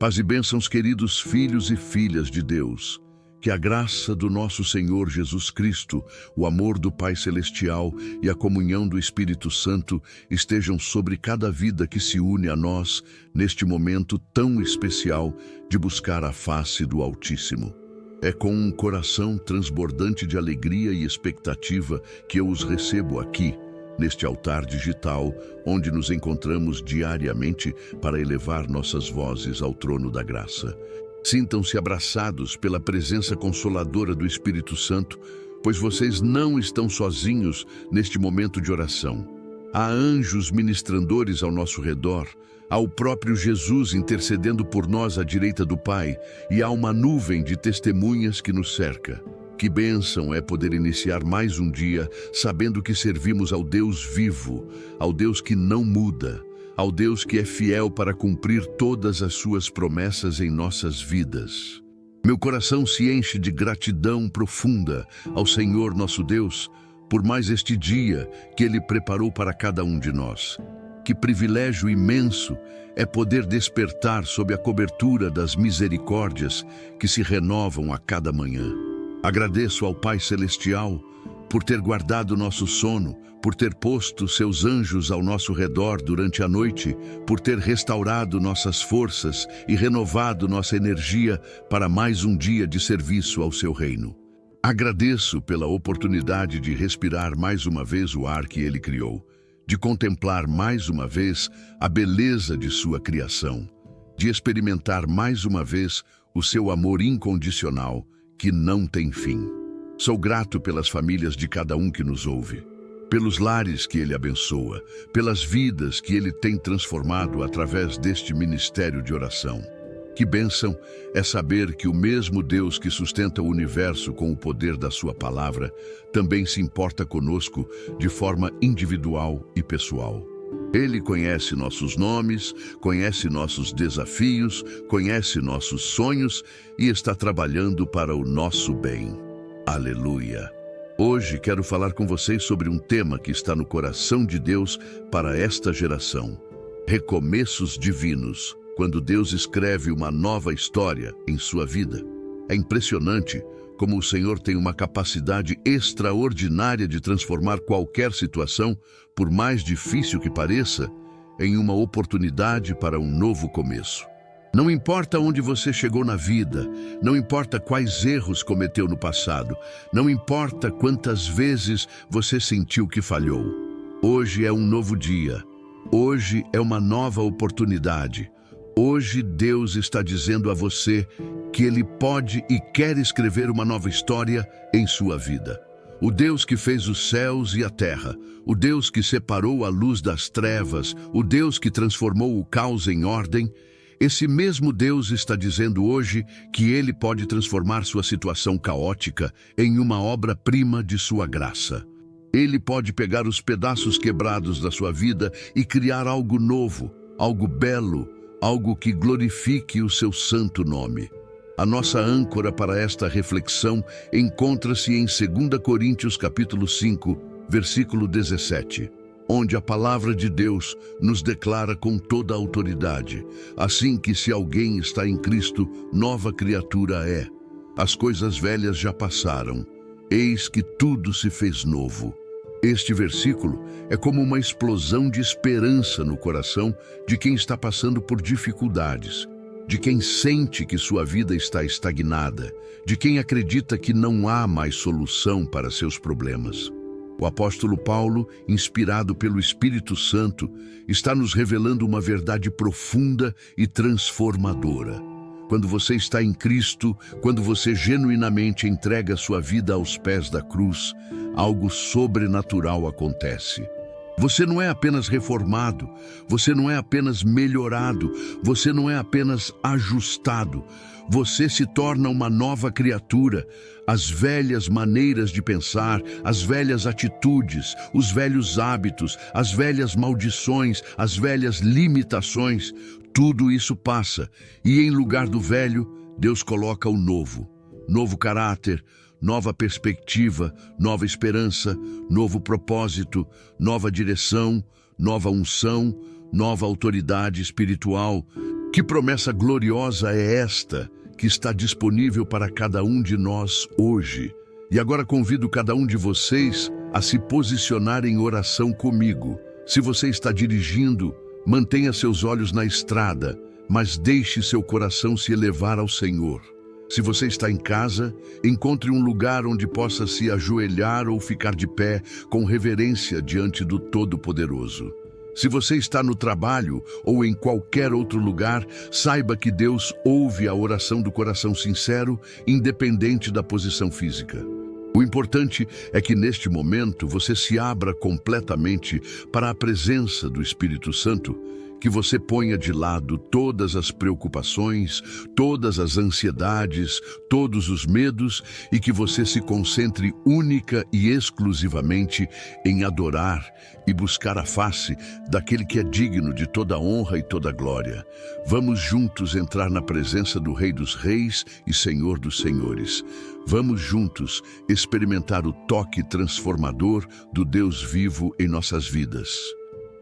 Paz e bênçãos, queridos filhos e filhas de Deus. Que a graça do nosso Senhor Jesus Cristo, o amor do Pai Celestial e a comunhão do Espírito Santo estejam sobre cada vida que se une a nós neste momento tão especial de buscar a face do Altíssimo. É com um coração transbordante de alegria e expectativa que eu os recebo aqui, neste altar digital, onde nos encontramos diariamente para elevar nossas vozes ao trono da graça. Sintam-se abraçados pela presença consoladora do Espírito Santo, pois vocês não estão sozinhos neste momento de oração. Há anjos ministradores ao nosso redor, há o próprio Jesus intercedendo por nós à direita do Pai, e há uma nuvem de testemunhas que nos cerca. Que bênção é poder iniciar mais um dia sabendo que servimos ao Deus vivo, ao Deus que não muda, ao Deus que é fiel para cumprir todas as suas promessas em nossas vidas. Meu coração se enche de gratidão profunda ao Senhor nosso Deus por mais este dia que Ele preparou para cada um de nós. Que privilégio imenso é poder despertar sob a cobertura das misericórdias que se renovam a cada manhã. Agradeço ao Pai Celestial por ter guardado nosso sono, por ter posto seus anjos ao nosso redor durante a noite, por ter restaurado nossas forças e renovado nossa energia para mais um dia de serviço ao seu reino. Agradeço pela oportunidade de respirar mais uma vez o ar que Ele criou, de contemplar mais uma vez a beleza de sua criação, de experimentar mais uma vez o seu amor incondicional, que não tem fim. Sou grato pelas famílias de cada um que nos ouve, pelos lares que Ele abençoa, pelas vidas que Ele tem transformado através deste ministério de oração. Que bênção é saber que o mesmo Deus que sustenta o universo com o poder da sua palavra também se importa conosco de forma individual e pessoal. Ele conhece nossos nomes, conhece nossos desafios, conhece nossos sonhos e está trabalhando para o nosso bem. Aleluia! Hoje quero falar com vocês sobre um tema que está no coração de Deus para esta geração. Recomeços divinos, quando Deus escreve uma nova história em sua vida. É impressionante como o Senhor tem uma capacidade extraordinária de transformar qualquer situação, por mais difícil que pareça, em uma oportunidade para um novo começo. Não importa onde você chegou na vida, não importa quais erros cometeu no passado, não importa quantas vezes você sentiu que falhou. Hoje é um novo dia, hoje é uma nova oportunidade. Hoje Deus está dizendo a você que Ele pode e quer escrever uma nova história em sua vida. O Deus que fez os céus e a terra, o Deus que separou a luz das trevas, o Deus que transformou o caos em ordem, esse mesmo Deus está dizendo hoje que Ele pode transformar sua situação caótica em uma obra-prima de sua graça. Ele pode pegar os pedaços quebrados da sua vida e criar algo novo, algo belo, algo que glorifique o seu santo nome. A nossa âncora para esta reflexão encontra-se em 2 Coríntios capítulo 5, versículo 17, onde a palavra de Deus nos declara com toda a autoridade, assim que se alguém está em Cristo, nova criatura é. As coisas velhas já passaram, eis que tudo se fez novo. Este versículo é como uma explosão de esperança no coração de quem está passando por dificuldades, de quem sente que sua vida está estagnada, de quem acredita que não há mais solução para seus problemas. O apóstolo Paulo, inspirado pelo Espírito Santo, está nos revelando uma verdade profunda e transformadora. Quando você está em Cristo, quando você genuinamente entrega sua vida aos pés da cruz, algo sobrenatural acontece. Você não é apenas reformado, você não é apenas melhorado, você não é apenas ajustado. Você se torna uma nova criatura. As velhas maneiras de pensar, as velhas atitudes, os velhos hábitos, as velhas maldições, as velhas limitações, tudo isso passa. E em lugar do velho, Deus coloca o novo. Novo caráter, nova perspectiva, nova esperança, novo propósito, nova direção, nova unção, nova autoridade espiritual. Que promessa gloriosa é esta que está disponível para cada um de nós hoje? E agora convido cada um de vocês a se posicionar em oração comigo. Se você está dirigindo, mantenha seus olhos na estrada, mas deixe seu coração se elevar ao Senhor. Se você está em casa, encontre um lugar onde possa se ajoelhar ou ficar de pé com reverência diante do Todo-Poderoso. Se você está no trabalho ou em qualquer outro lugar, saiba que Deus ouve a oração do coração sincero, independente da posição física. O importante é que neste momento você se abra completamente para a presença do Espírito Santo, que você ponha de lado todas as preocupações, todas as ansiedades, todos os medos e que você se concentre única e exclusivamente em adorar e buscar a face daquele que é digno de toda honra e toda glória. Vamos juntos entrar na presença do Rei dos Reis e Senhor dos Senhores. Vamos juntos experimentar o toque transformador do Deus vivo em nossas vidas.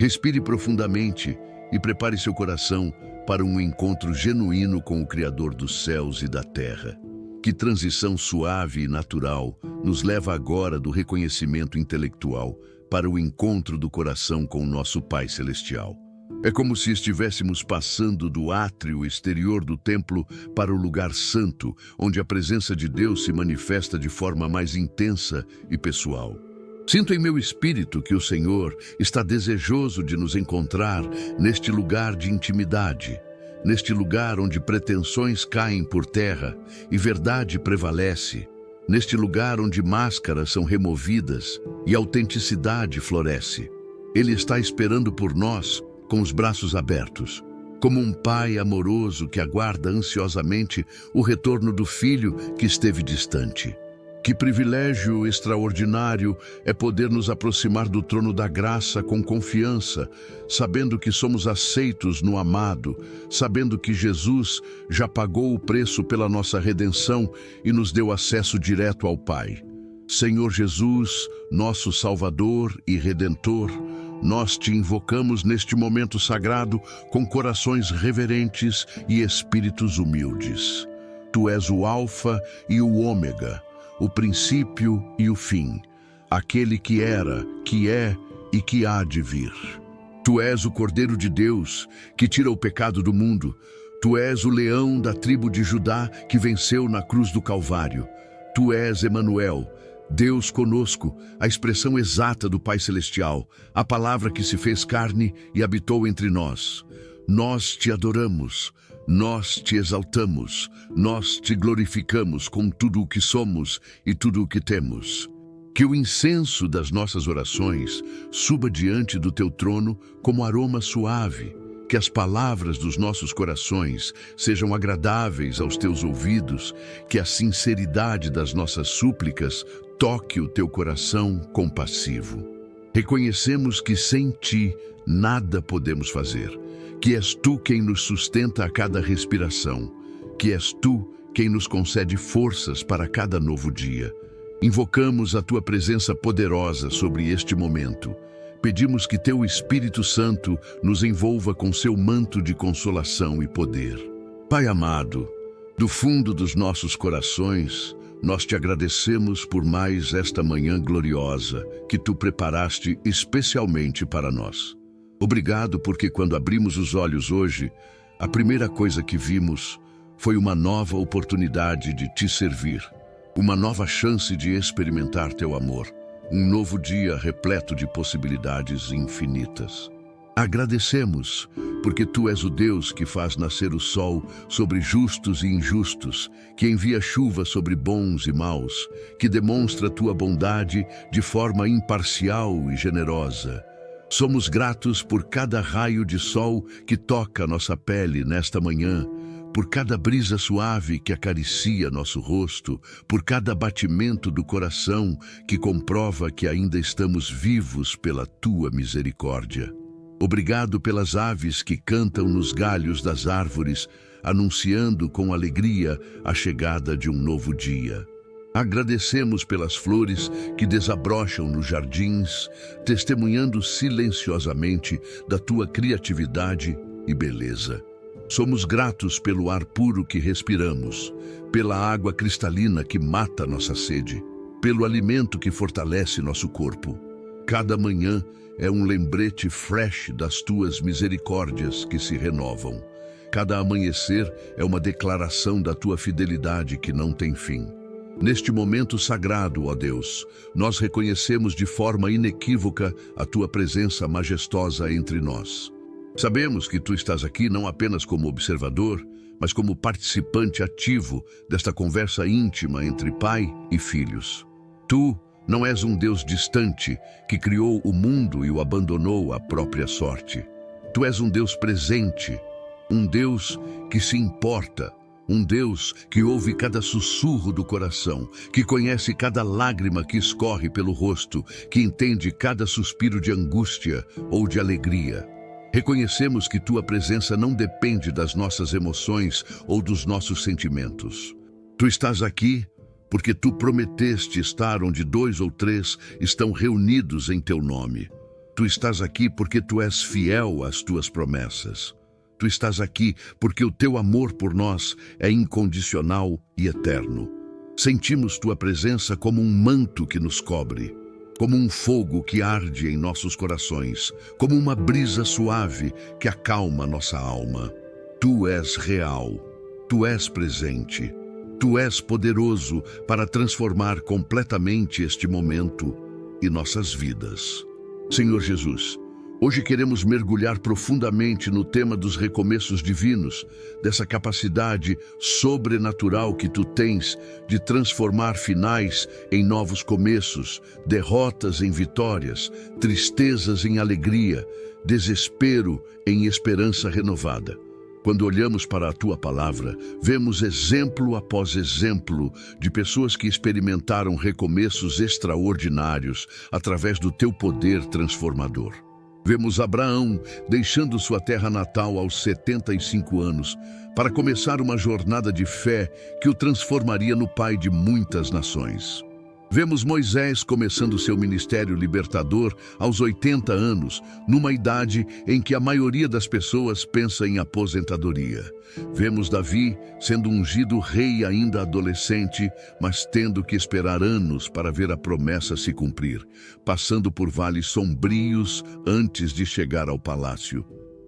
Respire profundamente e prepare seu coração para um encontro genuíno com o Criador dos céus e da terra. Que transição suave e natural nos leva agora do reconhecimento intelectual para o encontro do coração com o nosso Pai Celestial. É como se estivéssemos passando do átrio exterior do templo para o lugar santo, onde a presença de Deus se manifesta de forma mais intensa e pessoal. Sinto em meu espírito que o Senhor está desejoso de nos encontrar neste lugar de intimidade, neste lugar onde pretensões caem por terra e verdade prevalece, neste lugar onde máscaras são removidas e autenticidade floresce. Ele está esperando por nós com os braços abertos, como um pai amoroso que aguarda ansiosamente o retorno do filho que esteve distante. Que privilégio extraordinário é poder nos aproximar do trono da graça com confiança, sabendo que somos aceitos no amado, sabendo que Jesus já pagou o preço pela nossa redenção e nos deu acesso direto ao Pai. Senhor Jesus, nosso Salvador e Redentor, nós te invocamos neste momento sagrado com corações reverentes e espíritos humildes. Tu és o Alfa e o Ômega, o princípio e o fim, aquele que era, que é e que há de vir. Tu és o Cordeiro de Deus, que tira o pecado do mundo. Tu és o leão da tribo de Judá, que venceu na cruz do Calvário. Tu és Emanuel, Deus conosco, a expressão exata do Pai Celestial, a palavra que se fez carne e habitou entre nós. Nós te adoramos, nós te exaltamos, nós te glorificamos com tudo o que somos e tudo o que temos. Que o incenso das nossas orações suba diante do teu trono como aroma suave, que as palavras dos nossos corações sejam agradáveis aos teus ouvidos, que a sinceridade das nossas súplicas toque o teu coração compassivo. Reconhecemos que sem ti nada podemos fazer, que és tu quem nos sustenta a cada respiração, que és tu quem nos concede forças para cada novo dia. Invocamos a tua presença poderosa sobre este momento. Pedimos que teu Espírito Santo nos envolva com seu manto de consolação e poder. Pai amado, do fundo dos nossos corações, nós te agradecemos por mais esta manhã gloriosa que tu preparaste especialmente para nós. Obrigado porque quando abrimos os olhos hoje, a primeira coisa que vimos foi uma nova oportunidade de te servir, uma nova chance de experimentar teu amor, um novo dia repleto de possibilidades infinitas. Agradecemos, porque tu és o Deus que faz nascer o sol sobre justos e injustos, que envia chuva sobre bons e maus, que demonstra tua bondade de forma imparcial e generosa. Somos gratos por cada raio de sol que toca nossa pele nesta manhã, por cada brisa suave que acaricia nosso rosto, por cada batimento do coração que comprova que ainda estamos vivos pela tua misericórdia. Obrigado pelas aves que cantam nos galhos das árvores, anunciando com alegria a chegada de um novo dia. Agradecemos pelas flores que desabrocham nos jardins, testemunhando silenciosamente da tua criatividade e beleza. Somos gratos pelo ar puro que respiramos, pela água cristalina que mata nossa sede, pelo alimento que fortalece nosso corpo. Cada manhã é um lembrete fresh das tuas misericórdias que se renovam. Cada amanhecer é uma declaração da tua fidelidade que não tem fim. Neste momento sagrado, ó Deus, nós reconhecemos de forma inequívoca a tua presença majestosa entre nós. Sabemos que tu estás aqui não apenas como observador, mas como participante ativo desta conversa íntima entre pai e filhos. Tu não és um Deus distante que criou o mundo e o abandonou à própria sorte. Tu és um Deus presente, um Deus que se importa, um Deus que ouve cada sussurro do coração, que conhece cada lágrima que escorre pelo rosto, que entende cada suspiro de angústia ou de alegria. Reconhecemos que tua presença não depende das nossas emoções ou dos nossos sentimentos. Tu estás aqui porque tu prometeste estar onde 2 ou 3 estão reunidos em teu nome. Tu estás aqui porque tu és fiel às tuas promessas. Tu estás aqui porque o teu amor por nós é incondicional e eterno. Sentimos tua presença como um manto que nos cobre, como um fogo que arde em nossos corações, como uma brisa suave que acalma nossa alma. Tu és real, tu és presente, tu és poderoso para transformar completamente este momento e nossas vidas. Senhor Jesus, hoje queremos mergulhar profundamente no tema dos recomeços divinos, dessa capacidade sobrenatural que tu tens de transformar finais em novos começos, derrotas em vitórias, tristezas em alegria, desespero em esperança renovada. Quando olhamos para a tua palavra, vemos exemplo após exemplo de pessoas que experimentaram recomeços extraordinários através do teu poder transformador. Vemos Abraão deixando sua terra natal aos 75 anos para começar uma jornada de fé que o transformaria no pai de muitas nações. Vemos Moisés começando seu ministério libertador aos 80 anos, numa idade em que a maioria das pessoas pensa em aposentadoria. Vemos Davi sendo ungido rei ainda adolescente, mas tendo que esperar anos para ver a promessa se cumprir, passando por vales sombrios antes de chegar ao palácio.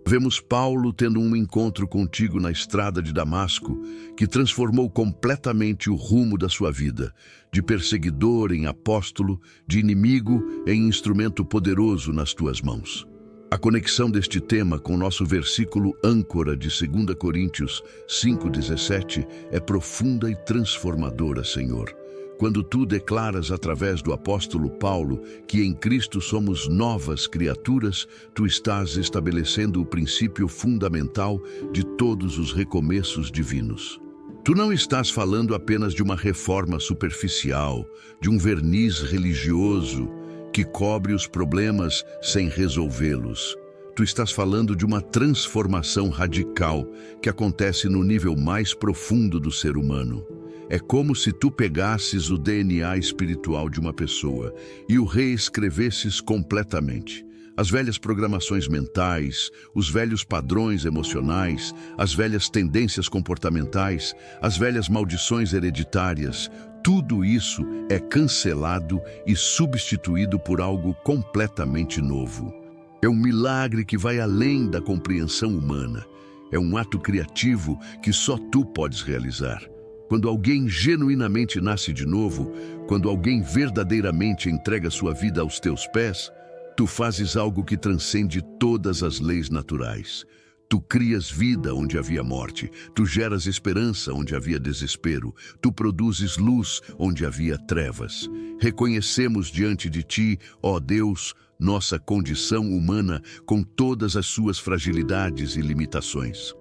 Vemos Paulo tendo um encontro contigo na estrada de Damasco, que transformou completamente o rumo da sua vida, de perseguidor em apóstolo, de inimigo em instrumento poderoso nas tuas mãos. A conexão deste tema com nosso versículo âncora de 2 Coríntios 5,17 é profunda e transformadora, Senhor. Quando tu declaras através do apóstolo Paulo que em Cristo somos novas criaturas, tu estás estabelecendo o princípio fundamental de todos os recomeços divinos. Tu não estás falando apenas de uma reforma superficial, de um verniz religioso que cobre os problemas sem resolvê-los. Tu estás falando de uma transformação radical que acontece no nível mais profundo do ser humano. É como se tu pegasses o DNA espiritual de uma pessoa e o reescrevesses completamente. As velhas programações mentais, os velhos padrões emocionais, as velhas tendências comportamentais, as velhas maldições hereditárias, tudo isso é cancelado e substituído por algo completamente novo. É um milagre que vai além da compreensão humana. É um ato criativo que só tu podes realizar. Quando alguém genuinamente nasce de novo, quando alguém verdadeiramente entrega sua vida aos teus pés, tu fazes algo que transcende todas as leis naturais. Tu crias vida onde havia morte, tu geras esperança onde havia desespero, tu produzes luz onde havia trevas. Reconhecemos diante de ti, ó Deus, nossa condição humana com todas as suas fragilidades e limitações.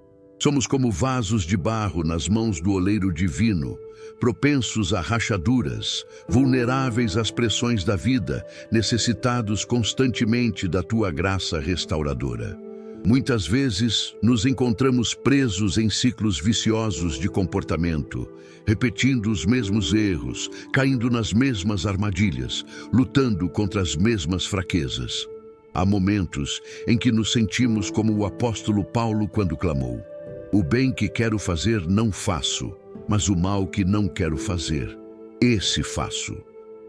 Somos como vasos de barro nas mãos do oleiro divino, propensos a rachaduras, vulneráveis às pressões da vida, necessitados constantemente da tua graça restauradora. Muitas vezes nos encontramos presos em ciclos viciosos de comportamento, repetindo os mesmos erros, caindo nas mesmas armadilhas, lutando contra as mesmas fraquezas. Há momentos em que nos sentimos como o apóstolo Paulo quando clamou: O bem que quero fazer não faço, mas o mal que não quero fazer, esse faço.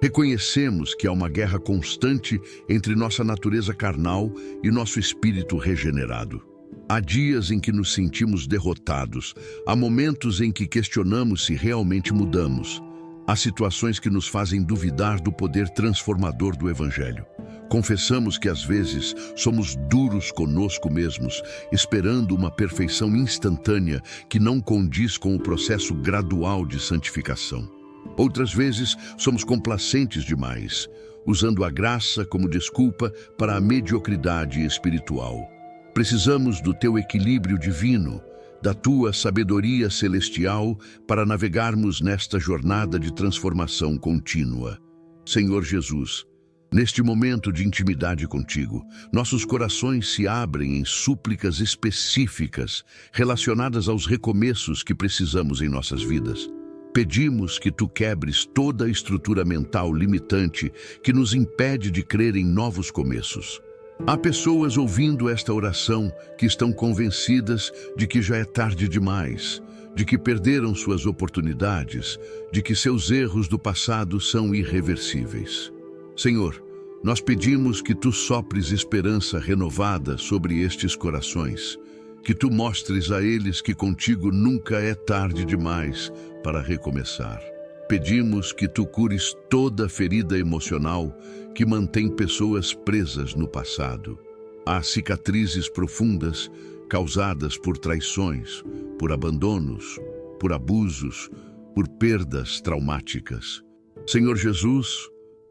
Reconhecemos que há uma guerra constante entre nossa natureza carnal e nosso espírito regenerado. Há dias em que nos sentimos derrotados, há momentos em que questionamos se realmente mudamos. Há situações que nos fazem duvidar do poder transformador do Evangelho. Confessamos que às vezes somos duros conosco mesmos, esperando uma perfeição instantânea que não condiz com o processo gradual de santificação. Outras vezes somos complacentes demais, usando a graça como desculpa para a mediocridade espiritual. Precisamos do teu equilíbrio divino, da tua sabedoria celestial para navegarmos nesta jornada de transformação contínua. Senhor Jesus, neste momento de intimidade contigo, nossos corações se abrem em súplicas específicas relacionadas aos recomeços que precisamos em nossas vidas. Pedimos que tu quebres toda a estrutura mental limitante que nos impede de crer em novos começos. Há pessoas ouvindo esta oração que estão convencidas de que já é tarde demais, de que perderam suas oportunidades, de que seus erros do passado são irreversíveis. Senhor, nós pedimos que tu sopres esperança renovada sobre estes corações, que tu mostres a eles que contigo nunca é tarde demais para recomeçar. Pedimos que tu cures toda ferida emocional que mantém pessoas presas no passado. Há cicatrizes profundas causadas por traições, por abandonos, por abusos, por perdas traumáticas. Senhor Jesus,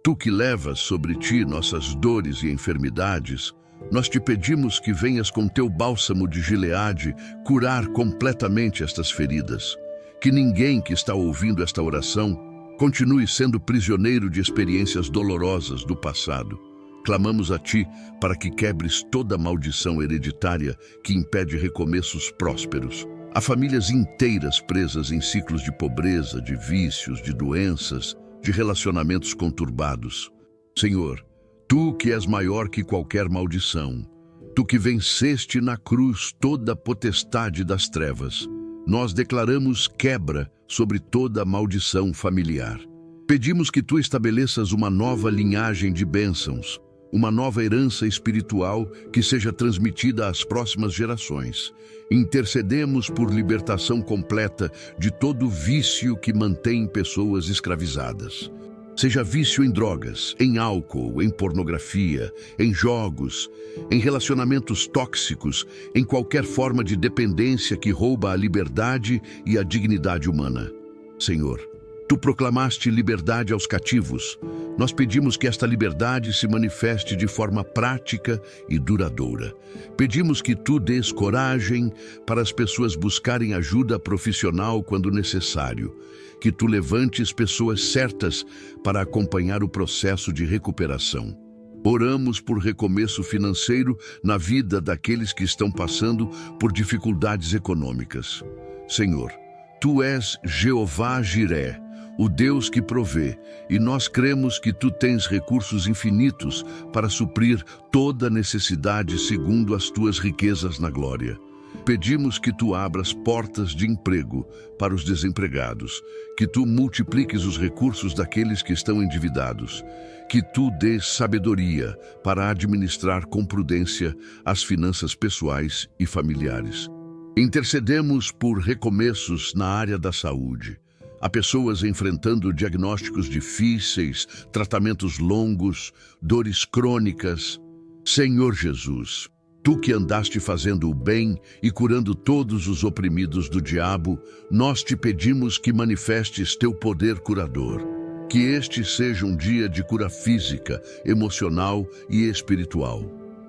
tu que levas sobre ti nossas dores e enfermidades, nós te pedimos que venhas com teu bálsamo de Gileade curar completamente estas feridas. Que ninguém que está ouvindo esta oração continue sendo prisioneiro de experiências dolorosas do passado. Clamamos a ti para que quebres toda maldição hereditária que impede recomeços prósperos. Há famílias inteiras presas em ciclos de pobreza, de vícios, de doenças, de relacionamentos conturbados. Senhor, tu que és maior que qualquer maldição, tu que venceste na cruz toda a potestade das trevas, nós declaramos quebra sobre toda a maldição familiar. Pedimos que tu estabeleças uma nova linhagem de bênçãos, uma nova herança espiritual que seja transmitida às próximas gerações. Intercedemos por libertação completa de todo vício que mantém pessoas escravizadas. Seja vício em drogas, em álcool, em pornografia, em jogos, em relacionamentos tóxicos, em qualquer forma de dependência que rouba a liberdade e a dignidade humana. Senhor, tu proclamaste liberdade aos cativos. Nós pedimos que esta liberdade se manifeste de forma prática e duradoura. Pedimos que tu dês coragem para as pessoas buscarem ajuda profissional quando necessário. Que tu levantes pessoas certas para acompanhar o processo de recuperação. Oramos por recomeço financeiro na vida daqueles que estão passando por dificuldades econômicas. Senhor, tu és Jeová Jiré, o Deus que provê, e nós cremos que tu tens recursos infinitos para suprir toda necessidade segundo as tuas riquezas na glória. Pedimos que tu abras portas de emprego para os desempregados, que tu multipliques os recursos daqueles que estão endividados, que tu dês sabedoria para administrar com prudência as finanças pessoais e familiares. Intercedemos por recomeços na área da saúde. Há pessoas enfrentando diagnósticos difíceis, tratamentos longos, dores crônicas. Senhor Jesus, tu que andaste fazendo o bem e curando todos os oprimidos do diabo, nós te pedimos que manifestes teu poder curador. Que este seja um dia de cura física, emocional e espiritual.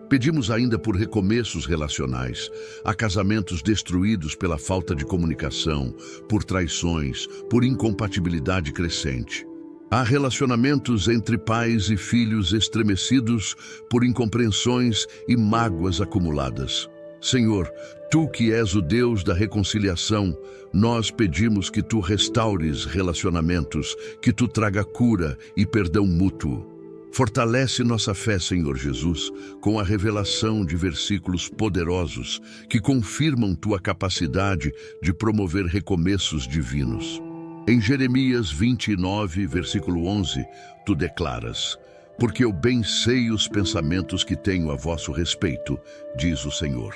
Pedimos ainda por recomeços relacionais. Há casamentos destruídos pela falta de comunicação, por traições, por incompatibilidade crescente. Há relacionamentos entre pais e filhos estremecidos por incompreensões e mágoas acumuladas. Senhor, tu que és o Deus da reconciliação, nós pedimos que tu restaures relacionamentos, que tu traga cura e perdão mútuo. Fortalece nossa fé, Senhor Jesus, com a revelação de versículos poderosos que confirmam tua capacidade de promover recomeços divinos. Em Jeremias 29, versículo 11, tu declaras: porque eu bem sei os pensamentos que tenho a vosso respeito, diz o Senhor,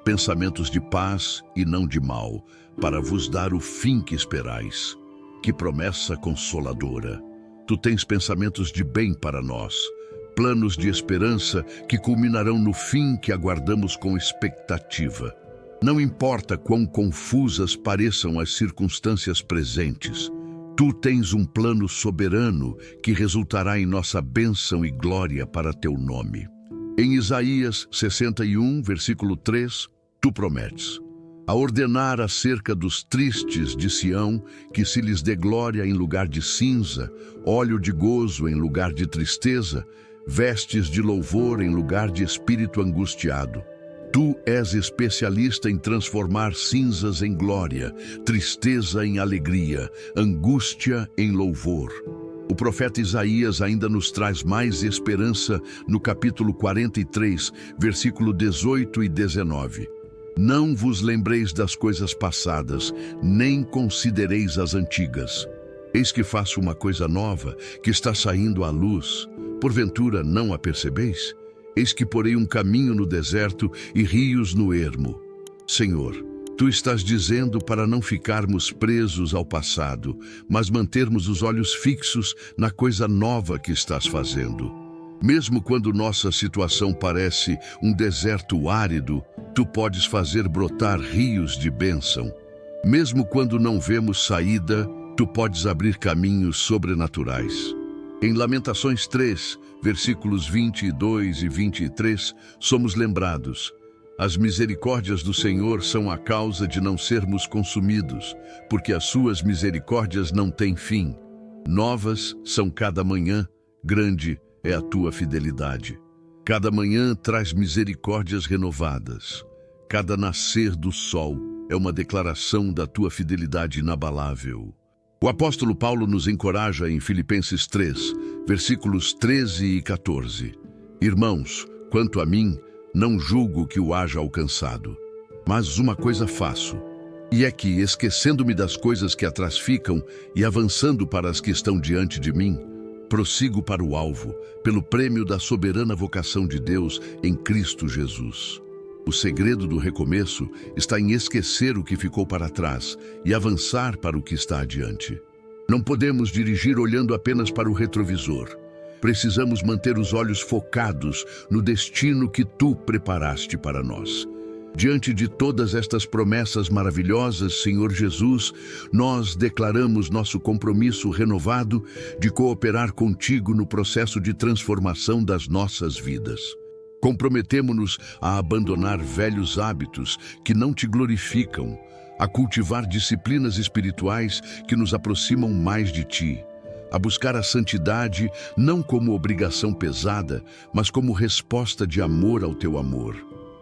pensamentos de paz e não de mal, para vos dar o fim que esperais. Que promessa consoladora! Tu tens pensamentos de bem para nós, planos de esperança que culminarão no fim que aguardamos com expectativa. Não importa quão confusas pareçam as circunstâncias presentes, tu tens um plano soberano que resultará em nossa bênção e glória para teu nome. Em Isaías 61, versículo 3, tu prometes: a ordenar acerca dos tristes de Sião, que se lhes dê glória em lugar de cinza, óleo de gozo em lugar de tristeza, vestes de louvor em lugar de espírito angustiado. Tu és especialista em transformar cinzas em glória, tristeza em alegria, angústia em louvor. O profeta Isaías ainda nos traz mais esperança no capítulo 43, versículo 18 e 19. Não vos lembreis das coisas passadas, nem considereis as antigas. Eis que faço uma coisa nova, que está saindo à luz. Porventura não a percebeis? Eis que porei um caminho no deserto e rios no ermo. Senhor, tu estás dizendo para não ficarmos presos ao passado, mas mantermos os olhos fixos na coisa nova que estás fazendo. Mesmo quando nossa situação parece um deserto árido, tu podes fazer brotar rios de bênção. Mesmo quando não vemos saída, tu podes abrir caminhos sobrenaturais. Em Lamentações 3, versículos 22 e 23, somos lembrados: as misericórdias do Senhor são a causa de não sermos consumidos, porque as suas misericórdias não têm fim. Novas são cada manhã, grande é a tua fidelidade. Cada manhã traz misericórdias renovadas. Cada nascer do sol é uma declaração da tua fidelidade inabalável. O apóstolo Paulo nos encoraja em Filipenses 3, versículos 13 e 14. Irmãos, quanto a mim, não julgo que o haja alcançado. Mas uma coisa faço, e é que, esquecendo-me das coisas que atrás ficam e avançando para as que estão diante de mim, prossigo para o alvo, pelo prêmio da soberana vocação de Deus em Cristo Jesus. O segredo do recomeço está em esquecer o que ficou para trás e avançar para o que está adiante. Não podemos dirigir olhando apenas para o retrovisor. Precisamos manter os olhos focados no destino que tu preparaste para nós. Diante de todas estas promessas maravilhosas, Senhor Jesus, nós declaramos nosso compromisso renovado de cooperar contigo no processo de transformação das nossas vidas. Comprometemo-nos a abandonar velhos hábitos que não te glorificam, a cultivar disciplinas espirituais que nos aproximam mais de ti, a buscar a santidade não como obrigação pesada, mas como resposta de amor ao teu amor.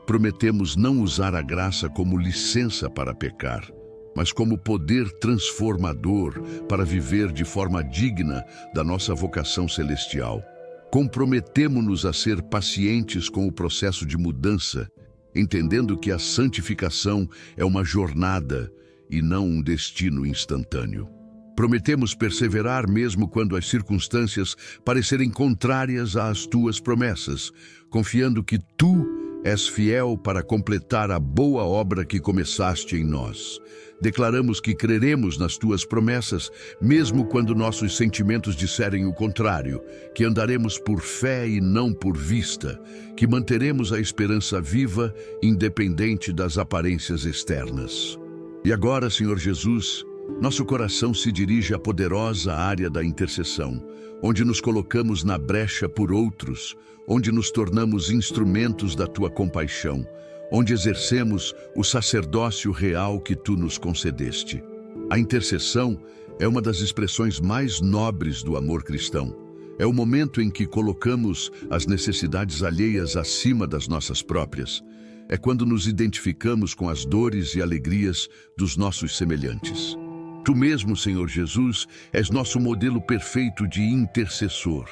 Prometemos não usar a graça como licença para pecar, mas como poder transformador para viver de forma digna da nossa vocação celestial. Comprometemo-nos a ser pacientes com o processo de mudança, entendendo que a santificação é uma jornada e não um destino instantâneo. Prometemos perseverar mesmo quando as circunstâncias parecerem contrárias às tuas promessas, confiando que tu és fiel para completar a boa obra que começaste em nós. Declaramos que creremos nas tuas promessas, mesmo quando nossos sentimentos disserem o contrário, que andaremos por fé e não por vista, que manteremos a esperança viva, independente das aparências externas. E agora, Senhor Jesus, nosso coração se dirige à poderosa área da intercessão, onde nos colocamos na brecha por outros, onde nos tornamos instrumentos da tua compaixão, onde exercemos o sacerdócio real que tu nos concedeste. A intercessão é uma das expressões mais nobres do amor cristão. É o momento em que colocamos as necessidades alheias acima das nossas próprias. É quando nos identificamos com as dores e alegrias dos nossos semelhantes. Tu mesmo, Senhor Jesus, és nosso modelo perfeito de intercessor.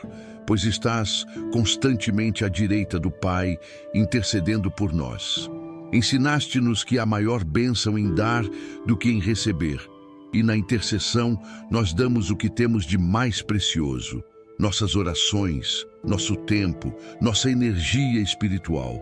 pois estás constantemente à direita do Pai, intercedendo por nós. Ensinaste-nos que há maior bênção em dar do que em receber, e na intercessão nós damos o que temos de mais precioso: nossas orações, nosso tempo, nossa energia espiritual.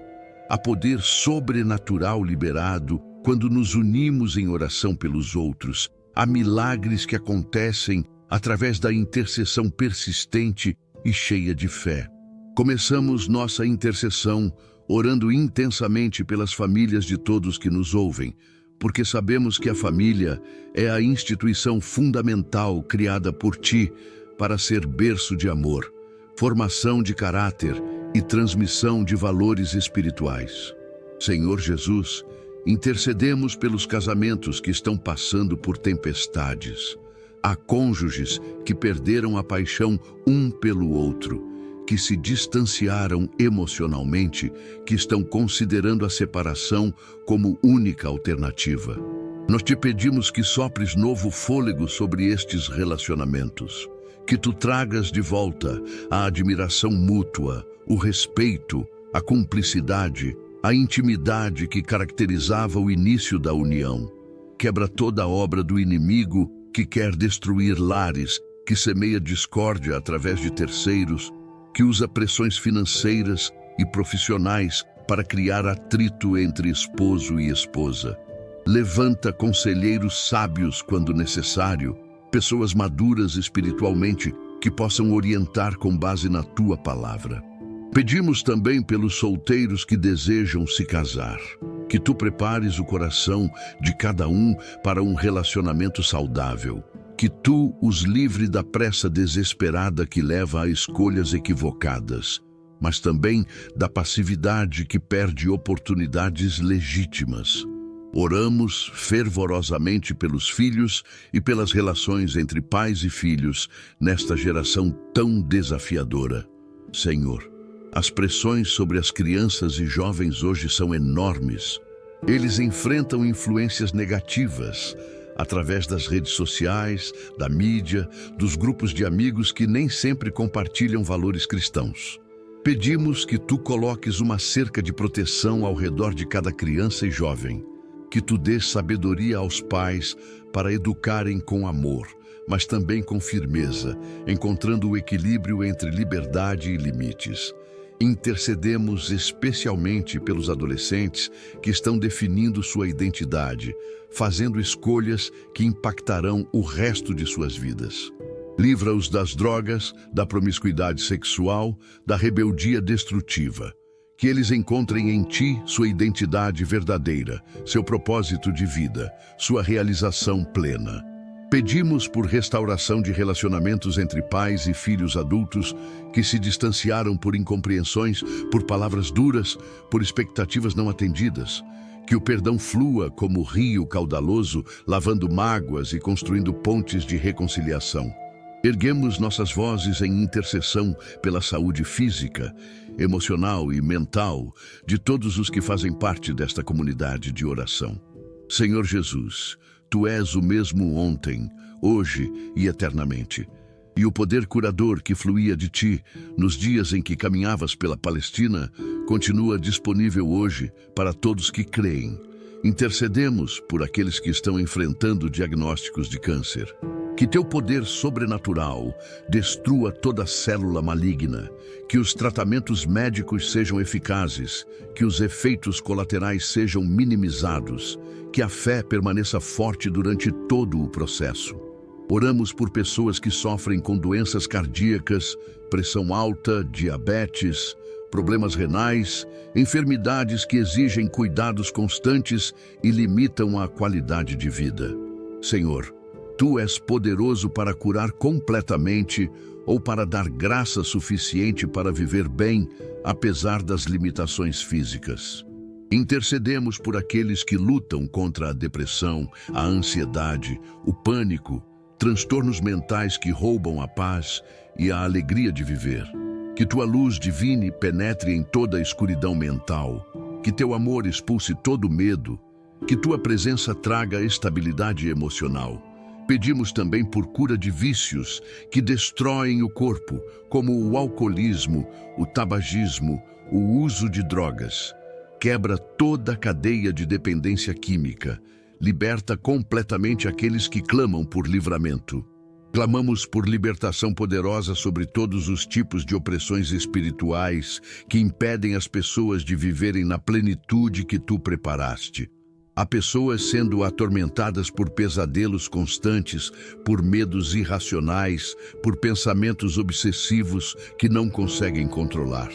Há poder sobrenatural liberado quando nos unimos em oração pelos outros. Há milagres que acontecem através da intercessão persistente e cheia de fé. Começamos nossa intercessão orando intensamente pelas famílias de todos que nos ouvem, porque sabemos que a família é a instituição fundamental criada por Ti para ser berço de amor, formação de caráter e transmissão de valores espirituais. Senhor Jesus, intercedemos pelos casamentos que estão passando por tempestades. Há cônjuges que perderam a paixão um pelo outro, que se distanciaram emocionalmente, que estão considerando a separação como única alternativa. Nós te pedimos que sopres novo fôlego sobre estes relacionamentos, que tu tragas de volta a admiração mútua, o respeito, a cumplicidade, a intimidade que caracterizava o início da união. Quebra toda a obra do inimigo que quer destruir lares, que semeia discórdia através de terceiros, que usa pressões financeiras e profissionais para criar atrito entre esposo e esposa. Levanta conselheiros sábios quando necessário, pessoas maduras espiritualmente que possam orientar com base na tua palavra. Pedimos também pelos solteiros que desejam se casar, que tu prepares o coração de cada um para um relacionamento saudável, que tu os livre da pressa desesperada que leva a escolhas equivocadas, mas também da passividade que perde oportunidades legítimas. Oramos fervorosamente pelos filhos e pelas relações entre pais e filhos nesta geração tão desafiadora. Senhor, as pressões sobre as crianças e jovens hoje são enormes. Eles enfrentam influências negativas através das redes sociais, da mídia, dos grupos de amigos que nem sempre compartilham valores cristãos. Pedimos que tu coloques uma cerca de proteção ao redor de cada criança e jovem, que tu dês sabedoria aos pais para educarem com amor, mas também com firmeza, encontrando o equilíbrio entre liberdade e limites. Intercedemos especialmente pelos adolescentes que estão definindo sua identidade, fazendo escolhas que impactarão o resto de suas vidas. Livra-os das drogas, da promiscuidade sexual, da rebeldia destrutiva. Que eles encontrem em ti sua identidade verdadeira, seu propósito de vida, sua realização plena. Pedimos por restauração de relacionamentos entre pais e filhos adultos que se distanciaram por incompreensões, por palavras duras, por expectativas não atendidas. Que o perdão flua como rio caudaloso, lavando mágoas e construindo pontes de reconciliação. Erguemos nossas vozes em intercessão pela saúde física, emocional e mental de todos os que fazem parte desta comunidade de oração. Senhor Jesus, tu és o mesmo ontem, hoje e eternamente. E o poder curador que fluía de ti nos dias em que caminhavas pela Palestina continua disponível hoje para todos que creem. Intercedemos por aqueles que estão enfrentando diagnósticos de câncer. Que teu poder sobrenatural destrua toda célula maligna, que os tratamentos médicos sejam eficazes, que os efeitos colaterais sejam minimizados, que a fé permaneça forte durante todo o processo. Oramos por pessoas que sofrem com doenças cardíacas, pressão alta, diabetes, problemas renais, enfermidades que exigem cuidados constantes e limitam a qualidade de vida. Senhor, tu és poderoso para curar completamente ou para dar graça suficiente para viver bem, apesar das limitações físicas. Intercedemos por aqueles que lutam contra a depressão, a ansiedade, o pânico, transtornos mentais que roubam a paz e a alegria de viver. Que tua luz divina penetre em toda a escuridão mental, que teu amor expulse todo medo, que tua presença traga estabilidade emocional, Pedimos também por cura de vícios que destroem o corpo, como o alcoolismo, o tabagismo, o uso de drogas. Quebra toda a cadeia de dependência química. Liberta completamente aqueles que clamam por livramento. Clamamos por libertação poderosa sobre todos os tipos de opressões espirituais que impedem as pessoas de viverem na plenitude que tu preparaste. Há pessoas sendo atormentadas por pesadelos constantes, por medos irracionais, por pensamentos obsessivos que não conseguem controlar.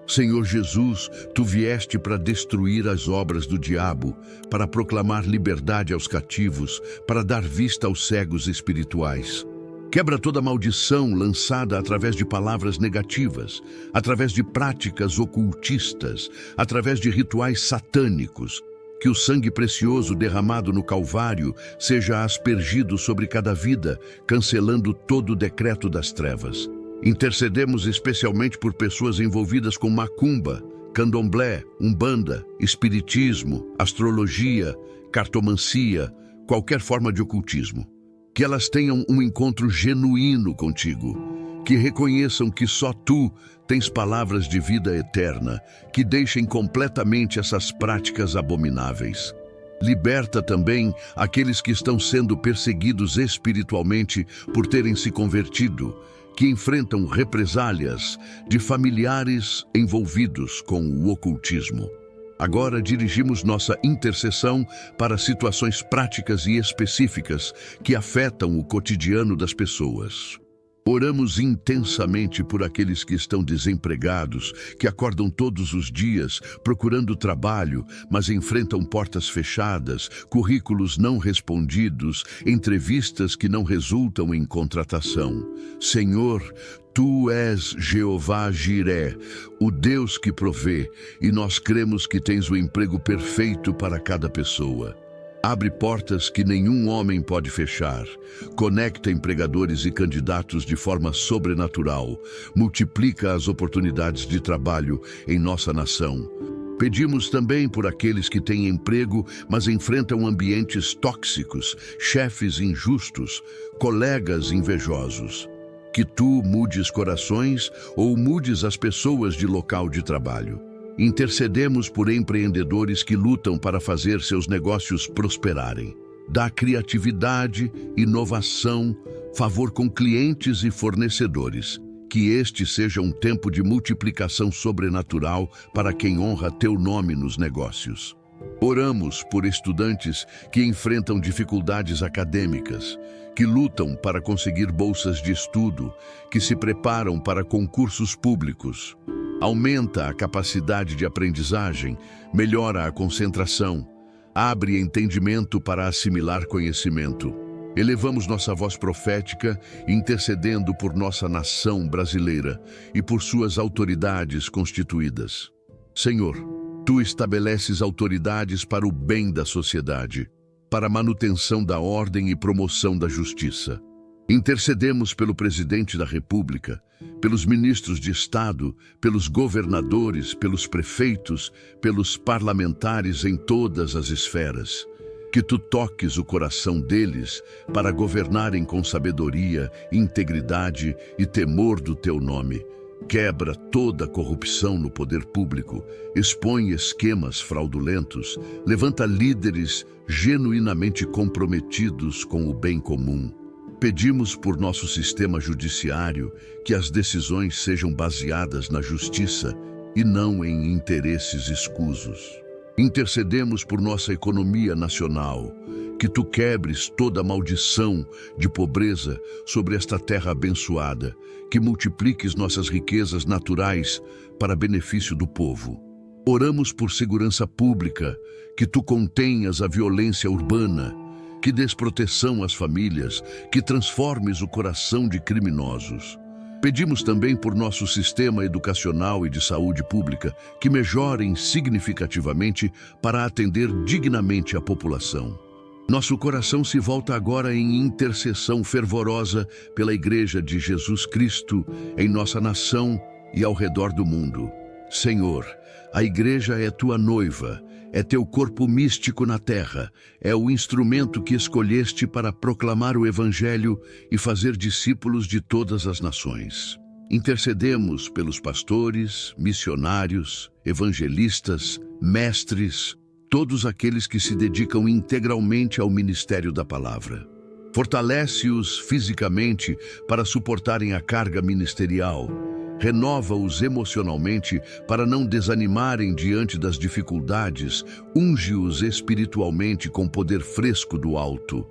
Senhor Jesus, tu vieste para destruir as obras do diabo, para proclamar liberdade aos cativos, para dar vista aos cegos espirituais. Quebra toda maldição lançada através de palavras negativas, através de práticas ocultistas, através de rituais satânicos. Que o sangue precioso derramado no Calvário seja aspergido sobre cada vida, cancelando todo o decreto das trevas. Intercedemos especialmente por pessoas envolvidas com macumba, candomblé, umbanda, espiritismo, astrologia, cartomancia, qualquer forma de ocultismo. Que elas tenham um encontro genuíno contigo. Que reconheçam que só tu tens palavras de vida eterna, que deixem completamente essas práticas abomináveis. Liberta também aqueles que estão sendo perseguidos espiritualmente por terem se convertido, que enfrentam represálias de familiares envolvidos com o ocultismo. Agora dirigimos nossa intercessão para situações práticas e específicas que afetam o cotidiano das pessoas. Oramos intensamente por aqueles que estão desempregados, que acordam todos os dias procurando trabalho, mas enfrentam portas fechadas, currículos não respondidos, entrevistas que não resultam em contratação. Senhor, tu és Jeová Jiré, o Deus que provê, e nós cremos que tens o emprego perfeito para cada pessoa. Abre portas que nenhum homem pode fechar. Conecta empregadores e candidatos de forma sobrenatural. Multiplica as oportunidades de trabalho em nossa nação. Pedimos também por aqueles que têm emprego, mas enfrentam ambientes tóxicos, chefes injustos, colegas invejosos. Que tu mudes corações ou mudes as pessoas de local de trabalho. Intercedemos por empreendedores que lutam para fazer seus negócios prosperarem. Dá criatividade, inovação, favor com clientes e fornecedores. Que este seja um tempo de multiplicação sobrenatural para quem honra teu nome nos negócios. Oramos por estudantes que enfrentam dificuldades acadêmicas, que lutam para conseguir bolsas de estudo, que se preparam para concursos públicos. Aumenta a capacidade de aprendizagem, melhora a concentração, abre entendimento para assimilar conhecimento. Elevamos nossa voz profética, intercedendo por nossa nação brasileira e por suas autoridades constituídas. Senhor, tu estabeleces autoridades para o bem da sociedade, para a manutenção da ordem e promoção da justiça. Intercedemos pelo presidente da República, pelos ministros de Estado, pelos governadores, pelos prefeitos, pelos parlamentares em todas as esferas. Que tu toques o coração deles para governarem com sabedoria, integridade e temor do teu nome. Quebra toda a corrupção no poder público, expõe esquemas fraudulentos, levanta líderes genuinamente comprometidos com o bem comum. Pedimos por nosso sistema judiciário que as decisões sejam baseadas na justiça e não em interesses escusos. Intercedemos por nossa economia nacional, que tu quebres toda maldição de pobreza sobre esta terra abençoada, que multipliques nossas riquezas naturais para benefício do povo. Oramos por segurança pública, que tu contenhas a violência urbana, que des proteção às famílias, que transformes o coração de criminosos. Pedimos também por nosso sistema educacional e de saúde pública, que melhorem significativamente para atender dignamente a população. Nosso coração se volta agora em intercessão fervorosa pela Igreja de Jesus Cristo em nossa nação e ao redor do mundo. Senhor, a Igreja é tua noiva, É teu corpo místico na terra, é o instrumento que escolheste para proclamar o Evangelho e fazer discípulos de todas as nações. Intercedemos pelos pastores, missionários, evangelistas, mestres, todos aqueles que se dedicam integralmente ao ministério da palavra. Fortalece-os fisicamente para suportarem a carga ministerial. Renova-os emocionalmente para não desanimarem diante das dificuldades. Unge-os espiritualmente com poder fresco do alto.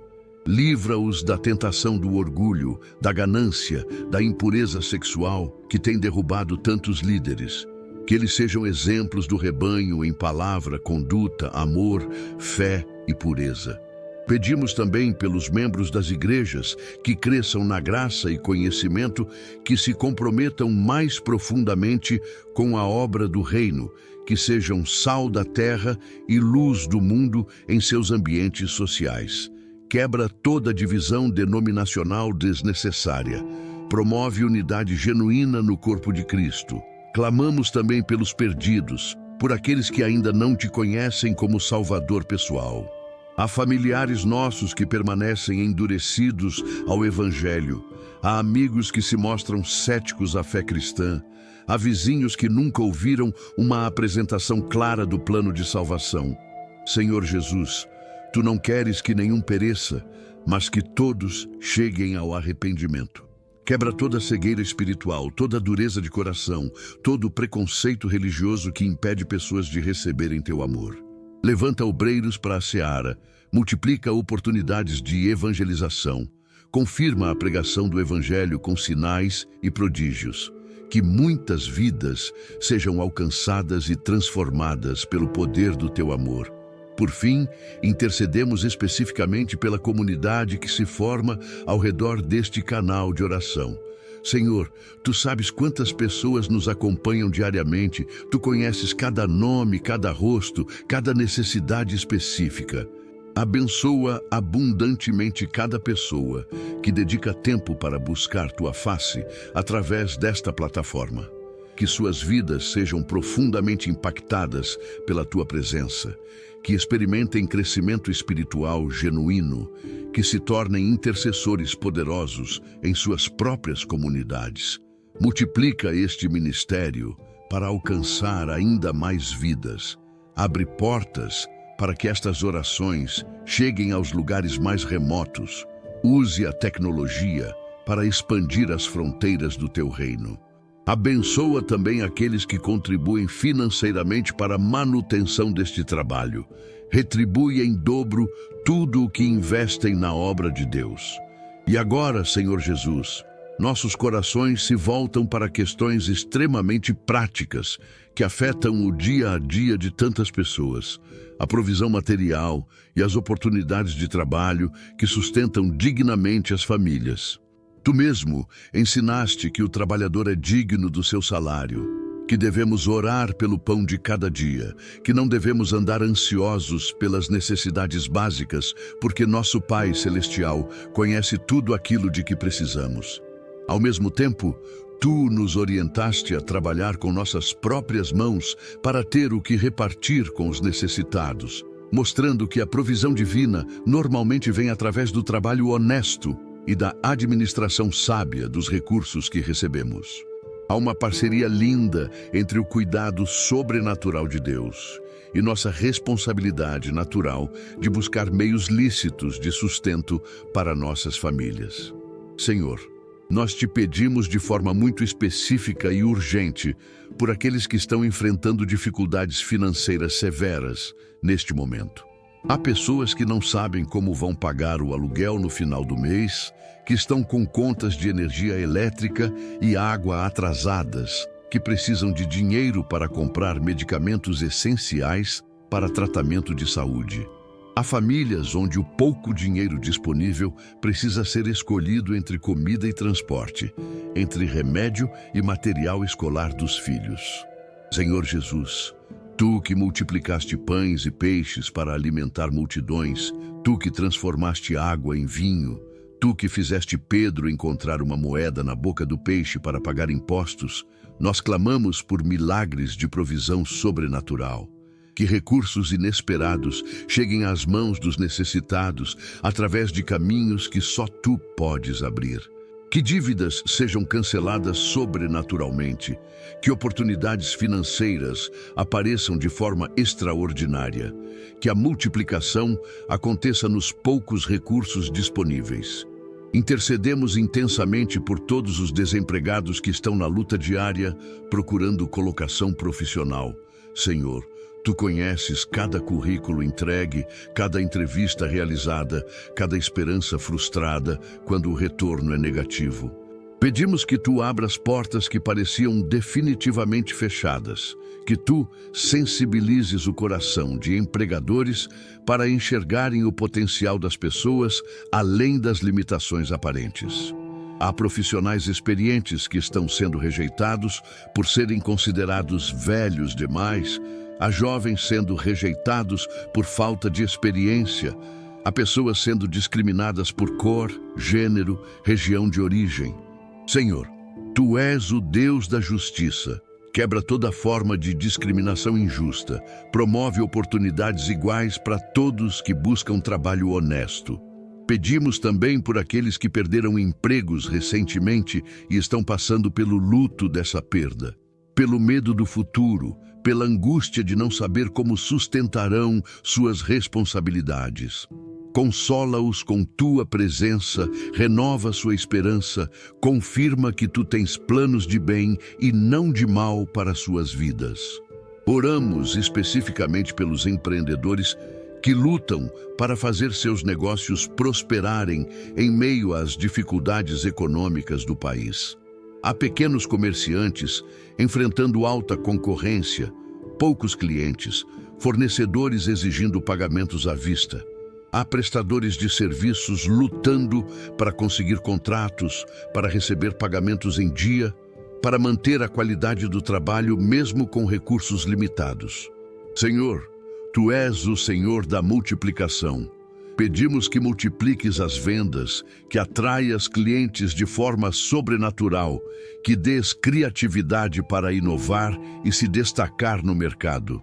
Livra-os da tentação do orgulho, da ganância, da impureza sexual que tem derrubado tantos líderes. Que eles sejam exemplos do rebanho em palavra, conduta, amor, fé e pureza. Pedimos também pelos membros das igrejas que cresçam na graça e conhecimento, que se comprometam mais profundamente com a obra do reino, que sejam sal da terra e luz do mundo em seus ambientes sociais. Quebra toda divisão denominacional desnecessária. Promove unidade genuína no corpo de Cristo. Clamamos também pelos perdidos, por aqueles que ainda não te conhecem como Salvador pessoal. Há familiares nossos que permanecem endurecidos ao Evangelho. Há amigos que se mostram céticos à fé cristã. Há vizinhos que nunca ouviram uma apresentação clara do plano de salvação. Senhor Jesus, Tu não queres que nenhum pereça, mas que todos cheguem ao arrependimento. Quebra toda cegueira espiritual, toda dureza de coração, todo preconceito religioso que impede pessoas de receberem Teu amor. Levanta obreiros para a seara, multiplica oportunidades de evangelização, confirma a pregação do Evangelho com sinais e prodígios, que muitas vidas sejam alcançadas e transformadas pelo poder do Teu amor. Por fim, intercedemos especificamente pela comunidade que se forma ao redor deste canal de oração. Senhor, Tu sabes quantas pessoas nos acompanham diariamente, Tu conheces cada nome, cada rosto, cada necessidade específica. Abençoa abundantemente cada pessoa que dedica tempo para buscar Tua face através desta plataforma. Que suas vidas sejam profundamente impactadas pela Tua presença, que experimentem crescimento espiritual genuíno, que se tornem intercessores poderosos em suas próprias comunidades. Multiplica este ministério para alcançar ainda mais vidas. Abre portas para que estas orações cheguem aos lugares mais remotos. Use a tecnologia para expandir as fronteiras do Teu reino. Abençoa também aqueles que contribuem financeiramente para a manutenção deste trabalho. Retribui em dobro tudo o que investem na obra de Deus. E agora, Senhor Jesus, nossos corações se voltam para questões extremamente práticas que afetam o dia a dia de tantas pessoas. A provisão material e as oportunidades de trabalho que sustentam dignamente as famílias. Tu mesmo ensinaste que o trabalhador é digno do seu salário, que devemos orar pelo pão de cada dia, que não devemos andar ansiosos pelas necessidades básicas, porque nosso Pai Celestial conhece tudo aquilo de que precisamos. Ao mesmo tempo, Tu nos orientaste a trabalhar com nossas próprias mãos para ter o que repartir com os necessitados, mostrando que a provisão divina normalmente vem através do trabalho honesto e da administração sábia dos recursos que recebemos. Há uma parceria linda entre o cuidado sobrenatural de Deus e nossa responsabilidade natural de buscar meios lícitos de sustento para nossas famílias. Senhor, nós Te pedimos de forma muito específica e urgente por aqueles que estão enfrentando dificuldades financeiras severas neste momento. Há pessoas que não sabem como vão pagar o aluguel no final do mês, que estão com contas de energia elétrica e água atrasadas, que precisam de dinheiro para comprar medicamentos essenciais para tratamento de saúde. Há famílias onde o pouco dinheiro disponível precisa ser escolhido entre comida e transporte, entre remédio e material escolar dos filhos. Senhor Jesus, Tu que multiplicaste pães e peixes para alimentar multidões, Tu que transformaste água em vinho, Tu que fizeste Pedro encontrar uma moeda na boca do peixe para pagar impostos, nós clamamos por milagres de provisão sobrenatural. que recursos inesperados cheguem às mãos dos necessitados através de caminhos que só Tu podes abrir. Que dívidas sejam canceladas sobrenaturalmente, que oportunidades financeiras apareçam de forma extraordinária, que a multiplicação aconteça nos poucos recursos disponíveis. Intercedemos intensamente por todos os desempregados que estão na luta diária, procurando colocação profissional. Senhor, Tu conheces cada currículo entregue, cada entrevista realizada, cada esperança frustrada quando o retorno é negativo. Pedimos que Tu abras portas que pareciam definitivamente fechadas, que Tu sensibilizes o coração de empregadores para enxergarem o potencial das pessoas além das limitações aparentes. Há profissionais experientes que estão sendo rejeitados por serem considerados velhos demais. Há jovens sendo rejeitados por falta de experiência. Há pessoas sendo discriminadas por cor, gênero, região de origem. Senhor, Tu és o Deus da justiça. Quebra toda forma de discriminação injusta. Promove oportunidades iguais para todos que buscam trabalho honesto. Pedimos também por aqueles que perderam empregos recentemente e estão passando pelo luto dessa perda, pelo medo do futuro, pela angústia de não saber como sustentarão suas responsabilidades. Consola-os com Tua presença, renova sua esperança, confirma que Tu tens planos de bem e não de mal para suas vidas. Oramos especificamente pelos empreendedores que lutam para fazer seus negócios prosperarem em meio às dificuldades econômicas do país. Há pequenos comerciantes enfrentando alta concorrência, poucos clientes, fornecedores exigindo pagamentos à vista. Há prestadores de serviços lutando para conseguir contratos, para receber pagamentos em dia, para manter a qualidade do trabalho mesmo com recursos limitados. Senhor, Tu és o Senhor da multiplicação. Pedimos que multipliques as vendas, que atraias clientes de forma sobrenatural, que dês criatividade para inovar e se destacar no mercado.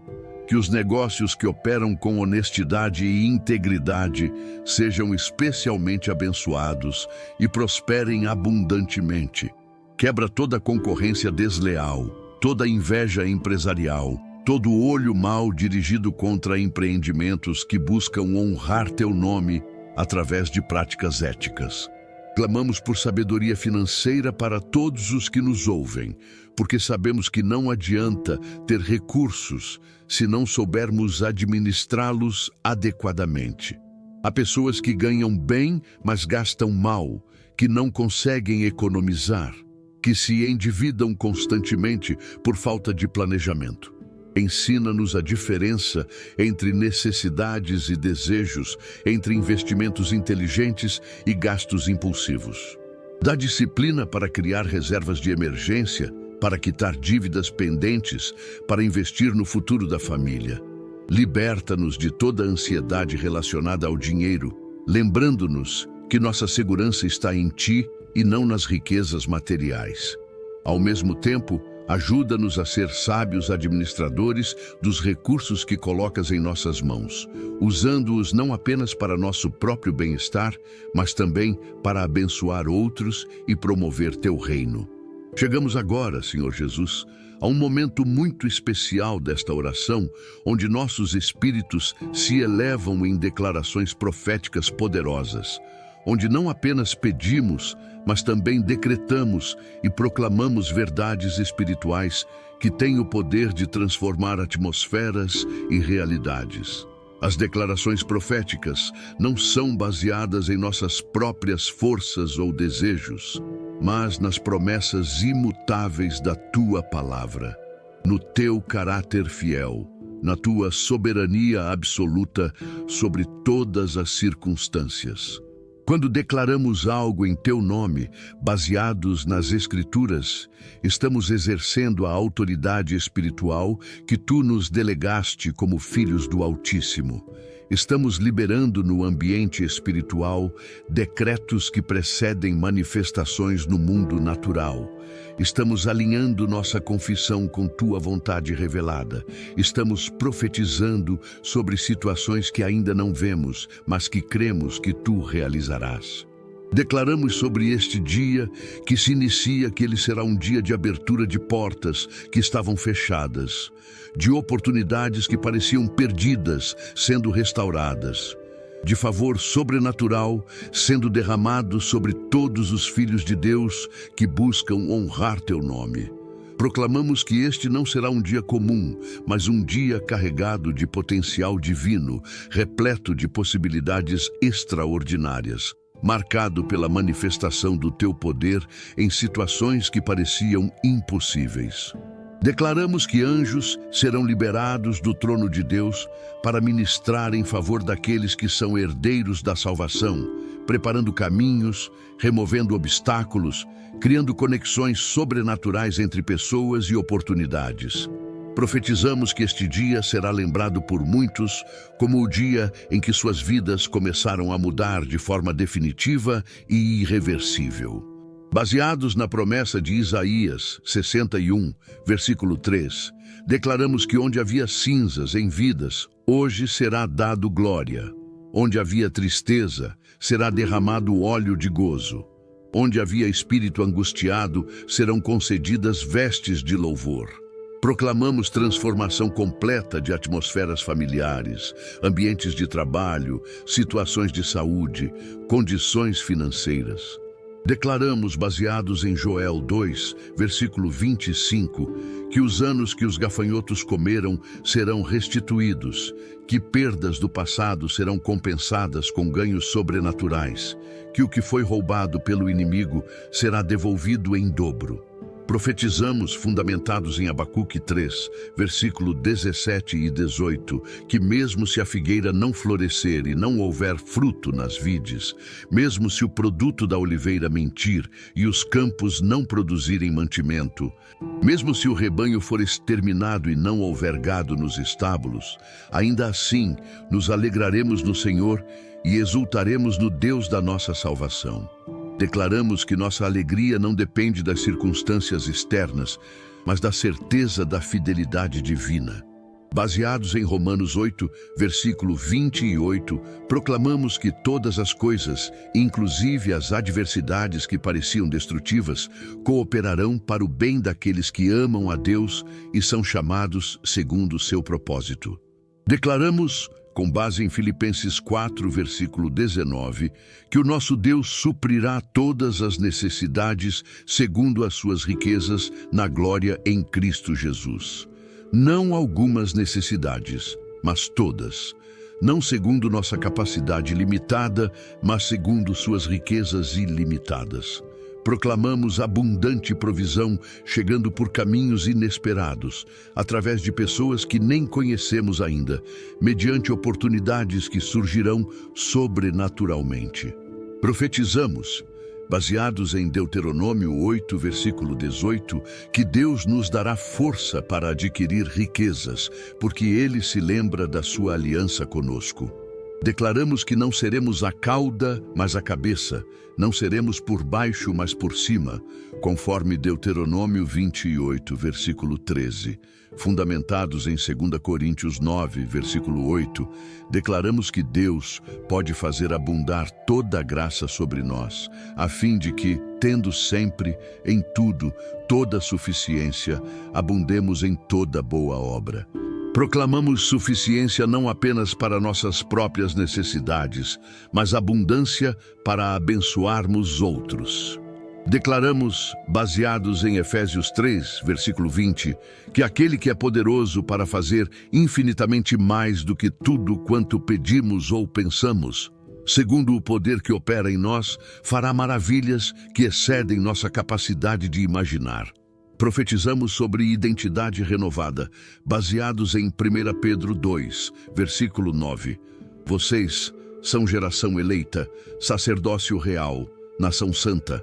Que os negócios que operam com honestidade e integridade sejam especialmente abençoados e prosperem abundantemente. Quebra toda concorrência desleal, toda inveja empresarial, todo olho mau dirigido contra empreendimentos que buscam honrar Teu nome através de práticas éticas. Clamamos por sabedoria financeira para todos os que nos ouvem, porque sabemos que não adianta ter recursos se não soubermos administrá-los adequadamente. Há pessoas que ganham bem, mas gastam mal, que não conseguem economizar, que se endividam constantemente por falta de planejamento. Ensina-nos a diferença entre necessidades e desejos, entre investimentos inteligentes e gastos impulsivos. Dá disciplina para criar reservas de emergência, para quitar dívidas pendentes, para investir no futuro da família. Liberta-nos de toda a ansiedade relacionada ao dinheiro, lembrando-nos que nossa segurança está em Ti e não nas riquezas materiais. Ao mesmo tempo, ajuda-nos a ser sábios administradores dos recursos que colocas em nossas mãos, usando-os não apenas para nosso próprio bem-estar, mas também para abençoar outros e promover Teu reino. Chegamos agora, Senhor Jesus, a um momento muito especial desta oração, onde nossos espíritos se elevam em declarações proféticas poderosas, onde não apenas pedimos, mas também decretamos e proclamamos verdades espirituais que têm o poder de transformar atmosferas e realidades. As declarações proféticas não são baseadas em nossas próprias forças ou desejos, mas nas promessas imutáveis da Tua palavra, no Teu caráter fiel, na Tua soberania absoluta sobre todas as circunstâncias. Quando declaramos algo em Teu nome, baseados nas Escrituras, estamos exercendo a autoridade espiritual que Tu nos delegaste como filhos do Altíssimo. Estamos liberando no ambiente espiritual decretos que precedem manifestações no mundo natural. Estamos alinhando nossa confissão com tua vontade revelada. Estamos profetizando sobre situações que ainda não vemos, mas que cremos que tu realizarás. Declaramos sobre este dia que se inicia que ele será um dia de abertura de portas que estavam fechadas, de oportunidades que pareciam perdidas sendo restauradas, de favor sobrenatural sendo derramado sobre todos os filhos de Deus que buscam honrar teu nome. Proclamamos que este não será um dia comum, mas um dia carregado de potencial divino, repleto de possibilidades extraordinárias, marcado pela manifestação do teu poder em situações que pareciam impossíveis. Declaramos que anjos serão liberados do trono de Deus para ministrar em favor daqueles que são herdeiros da salvação, preparando caminhos, removendo obstáculos, criando conexões sobrenaturais entre pessoas e oportunidades. Profetizamos que este dia será lembrado por muitos como o dia em que suas vidas começaram a mudar de forma definitiva e irreversível. Baseados na promessa de Isaías 61, versículo 3, declaramos que onde havia cinzas em vidas, hoje será dado glória. Onde havia tristeza, será derramado óleo de gozo. Onde havia espírito angustiado, serão concedidas vestes de louvor. Proclamamos transformação completa de atmosferas familiares, ambientes de trabalho, situações de saúde, condições financeiras. Declaramos, baseados em Joel 2, versículo 25, que os anos que os gafanhotos comeram serão restituídos, que perdas do passado serão compensadas com ganhos sobrenaturais, que o que foi roubado pelo inimigo será devolvido em dobro. Profetizamos, fundamentados em Abacuque 3, versículo 17 e 18, que mesmo se a figueira não florescer e não houver fruto nas vides, mesmo se o produto da oliveira mentir e os campos não produzirem mantimento, mesmo se o rebanho for exterminado e não houver gado nos estábulos, ainda assim nos alegraremos no Senhor e exultaremos no Deus da nossa salvação. Declaramos que nossa alegria não depende das circunstâncias externas, mas da certeza da fidelidade divina. Baseados em Romanos 8, versículo 28, proclamamos que todas as coisas, inclusive as adversidades que pareciam destrutivas, cooperarão para o bem daqueles que amam a Deus e são chamados segundo o seu propósito. Declaramos, com base em Filipenses 4, versículo 19, que o nosso Deus suprirá todas as necessidades segundo as suas riquezas na glória em Cristo Jesus. Não algumas necessidades, mas todas. Não segundo nossa capacidade limitada, mas segundo suas riquezas ilimitadas. Proclamamos abundante provisão chegando por caminhos inesperados, através de pessoas que nem conhecemos ainda, mediante oportunidades que surgirão sobrenaturalmente. Profetizamos, baseados em Deuteronômio 8, versículo 18, que Deus nos dará força para adquirir riquezas, porque Ele se lembra da sua aliança conosco. Declaramos que não seremos a cauda, mas a cabeça, não seremos por baixo, mas por cima, conforme Deuteronômio 28, versículo 13. Fundamentados em 2 Coríntios 9, versículo 8, declaramos que Deus pode fazer abundar toda a graça sobre nós, a fim de que, tendo sempre, em tudo, toda a suficiência, abundemos em toda boa obra. Proclamamos suficiência não apenas para nossas próprias necessidades, mas abundância para abençoarmos outros. Declaramos, baseados em Efésios 3, versículo 20, que aquele que é poderoso para fazer infinitamente mais do que tudo quanto pedimos ou pensamos, segundo o poder que opera em nós, fará maravilhas que excedem nossa capacidade de imaginar. Profetizamos sobre identidade renovada, baseados em 1 Pedro 2, versículo 9. Vocês são geração eleita, sacerdócio real, nação santa,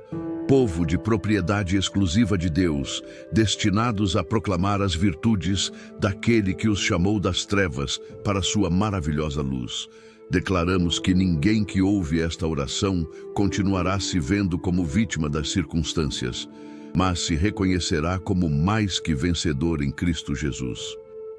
povo de propriedade exclusiva de Deus, destinados a proclamar as virtudes daquele que os chamou das trevas para sua maravilhosa luz. Declaramos que ninguém que ouve esta oração continuará se vendo como vítima das circunstâncias, mas se reconhecerá como mais que vencedor em Cristo Jesus.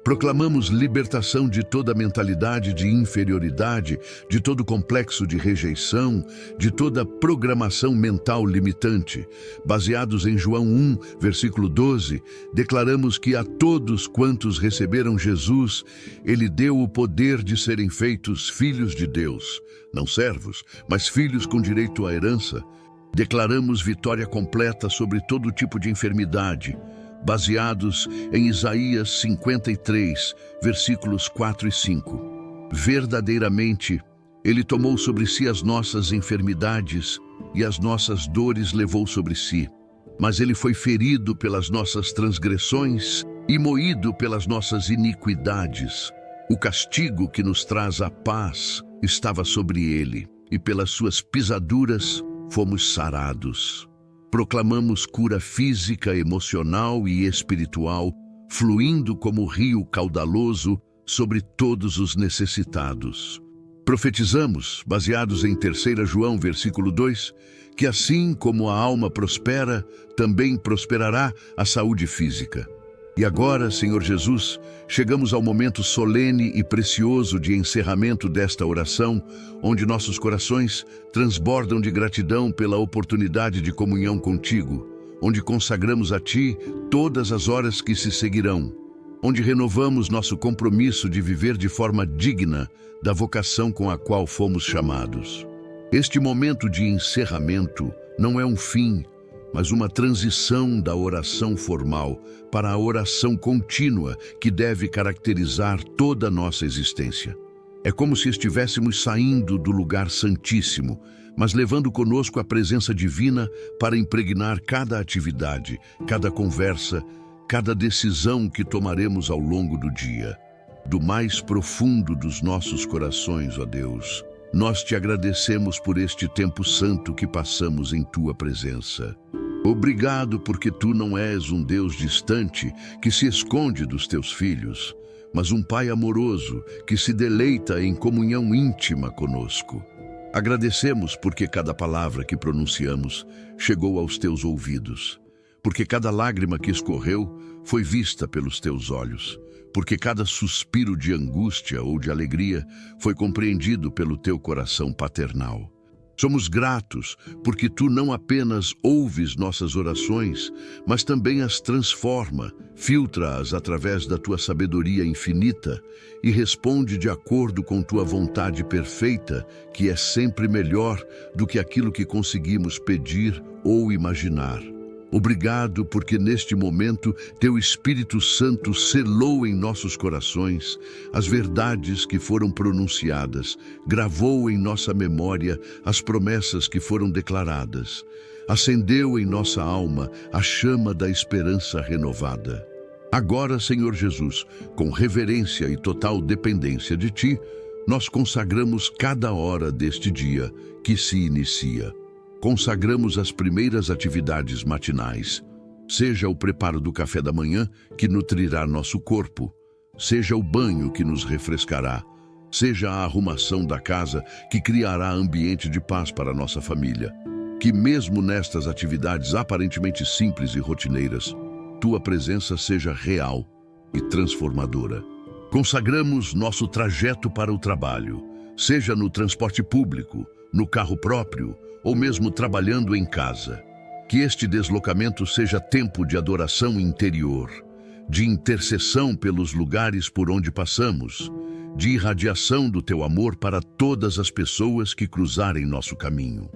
Proclamamos libertação de toda mentalidade de inferioridade, de todo complexo de rejeição, de toda programação mental limitante. Baseados em João 1, versículo 12, declaramos que a todos quantos receberam Jesus, Ele deu o poder de serem feitos filhos de Deus, não servos, mas filhos com direito à herança. Declaramos vitória completa sobre todo tipo de enfermidade, baseados em Isaías 53, versículos 4 e 5. Verdadeiramente, Ele tomou sobre si as nossas enfermidades e as nossas dores levou sobre si. Mas Ele foi ferido pelas nossas transgressões e moído pelas nossas iniquidades. O castigo que nos traz a paz estava sobre Ele, e pelas suas pisaduras fomos sarados. Proclamamos cura física, emocional e espiritual, fluindo como rio caudaloso sobre todos os necessitados. Profetizamos, baseados em 3 João, versículo 2, que assim como a alma prospera, também prosperará a saúde física. E agora, Senhor Jesus, chegamos ao momento solene e precioso de encerramento desta oração, onde nossos corações transbordam de gratidão pela oportunidade de comunhão contigo, onde consagramos a Ti todas as horas que se seguirão, onde renovamos nosso compromisso de viver de forma digna da vocação com a qual fomos chamados. Este momento de encerramento não é um fim, mas uma transição da oração formal para a oração contínua que deve caracterizar toda a nossa existência. É como se estivéssemos saindo do lugar santíssimo, mas levando conosco a presença divina para impregnar cada atividade, cada conversa, cada decisão que tomaremos ao longo do dia. Do mais profundo dos nossos corações, ó Deus, nós te agradecemos por este tempo santo que passamos em tua presença. Obrigado porque tu não és um Deus distante que se esconde dos teus filhos, mas um Pai amoroso que se deleita em comunhão íntima conosco. Agradecemos porque cada palavra que pronunciamos chegou aos teus ouvidos, porque cada lágrima que escorreu foi vista pelos teus olhos, porque cada suspiro de angústia ou de alegria foi compreendido pelo teu coração paternal. Somos gratos porque tu não apenas ouves nossas orações, mas também as transforma, filtra-as através da tua sabedoria infinita e responde de acordo com tua vontade perfeita, que é sempre melhor do que aquilo que conseguimos pedir ou imaginar. Obrigado porque neste momento teu Espírito Santo selou em nossos corações as verdades que foram pronunciadas, gravou em nossa memória as promessas que foram declaradas, acendeu em nossa alma a chama da esperança renovada. Agora, Senhor Jesus, com reverência e total dependência de Ti, nós consagramos cada hora deste dia que se inicia. Consagramos as primeiras atividades matinais, seja o preparo do café da manhã, que nutrirá nosso corpo, seja o banho que nos refrescará, seja a arrumação da casa que criará ambiente de paz para nossa família. Que mesmo nestas atividades aparentemente simples e rotineiras, tua presença seja real e transformadora. Consagramos nosso trajeto para o trabalho, seja no transporte público, no carro próprio, ou mesmo trabalhando em casa. Que este deslocamento seja tempo de adoração interior, de intercessão pelos lugares por onde passamos, de irradiação do teu amor para todas as pessoas que cruzarem nosso caminho.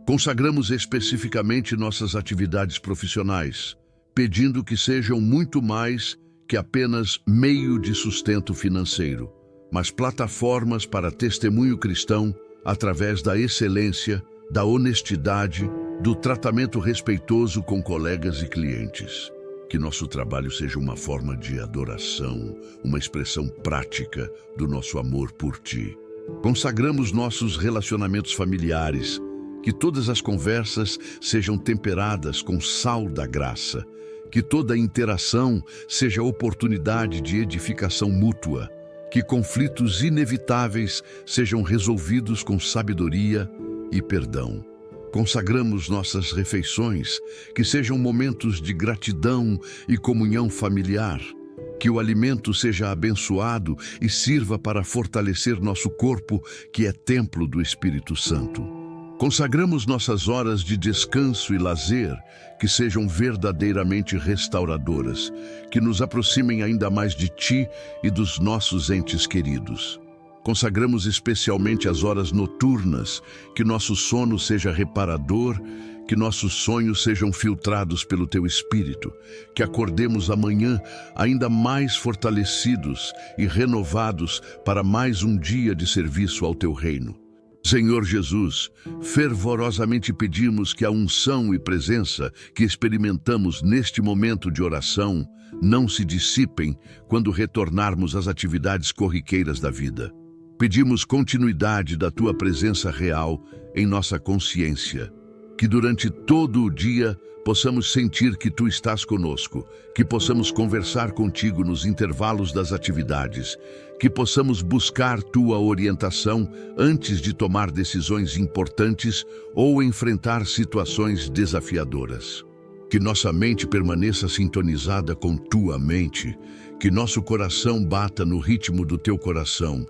Consagramos especificamente nossas atividades profissionais, pedindo que sejam muito mais que apenas meio de sustento financeiro, mas plataformas para testemunho cristão através da excelência, da honestidade, do tratamento respeitoso com colegas e clientes. Que nosso trabalho seja uma forma de adoração, uma expressão prática do nosso amor por Ti. Consagramos nossos relacionamentos familiares, Que todas as conversas sejam temperadas com sal da graça. Que toda interação seja oportunidade de edificação mútua. Que conflitos inevitáveis sejam resolvidos com sabedoria e perdão. Consagramos nossas refeições, que sejam momentos de gratidão e comunhão familiar. Que o alimento seja abençoado e sirva para fortalecer nosso corpo, que é templo do Espírito Santo. Consagramos nossas horas de descanso e lazer, que sejam verdadeiramente restauradoras, que nos aproximem ainda mais de Ti e dos nossos entes queridos. Consagramos especialmente as horas noturnas, que nosso sono seja reparador, que nossos sonhos sejam filtrados pelo Teu Espírito, que acordemos amanhã ainda mais fortalecidos e renovados para mais um dia de serviço ao Teu reino. Senhor Jesus, fervorosamente pedimos que a unção e presença que experimentamos neste momento de oração não se dissipem quando retornarmos às atividades corriqueiras da vida. Pedimos continuidade da Tua presença real em nossa consciência, que durante todo o dia possamos sentir que Tu estás conosco, que possamos conversar contigo nos intervalos das atividades, que possamos buscar Tua orientação antes de tomar decisões importantes ou enfrentar situações desafiadoras. Que nossa mente permaneça sintonizada com Tua mente, que nosso coração bata no ritmo do Teu coração,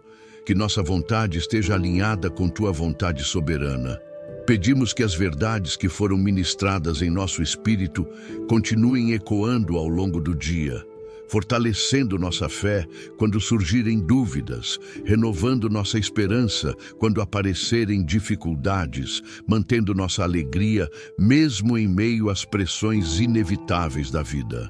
que nossa vontade esteja alinhada com Tua vontade soberana. Pedimos que as verdades que foram ministradas em nosso espírito continuem ecoando ao longo do dia, fortalecendo nossa fé quando surgirem dúvidas, renovando nossa esperança quando aparecerem dificuldades, mantendo nossa alegria mesmo em meio às pressões inevitáveis da vida.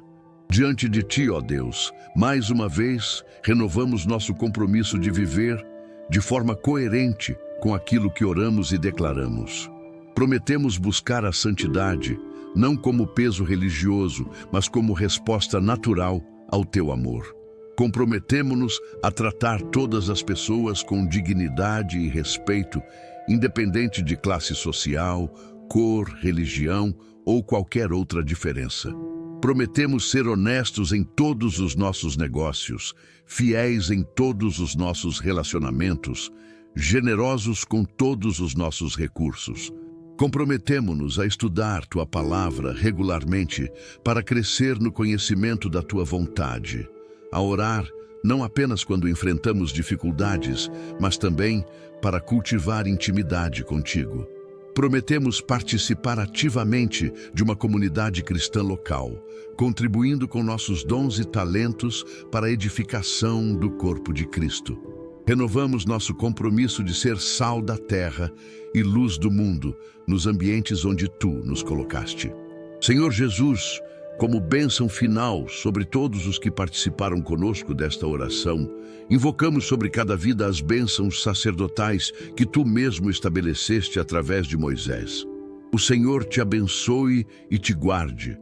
Diante de Ti, ó Deus, mais uma vez, renovamos nosso compromisso de viver de forma coerente com aquilo que oramos e declaramos. Prometemos buscar a santidade, não como peso religioso, mas como resposta natural ao Teu amor. Comprometemo-nos a tratar todas as pessoas com dignidade e respeito, independente de classe social, cor, religião ou qualquer outra diferença. Prometemos ser honestos em todos os nossos negócios, fiéis em todos os nossos relacionamentos, generosos com todos os nossos recursos. Comprometemo-nos a estudar Tua palavra regularmente para crescer no conhecimento da Tua vontade, a orar não apenas quando enfrentamos dificuldades, mas também para cultivar intimidade contigo. Prometemos participar ativamente de uma comunidade cristã local, contribuindo com nossos dons e talentos para a edificação do corpo de Cristo. Renovamos nosso compromisso de ser sal da terra e luz do mundo nos ambientes onde Tu nos colocaste. Senhor Jesus, como bênção final sobre todos os que participaram conosco desta oração, invocamos sobre cada vida as bênçãos sacerdotais que Tu mesmo estabeleceste através de Moisés. O Senhor te abençoe e te guarde.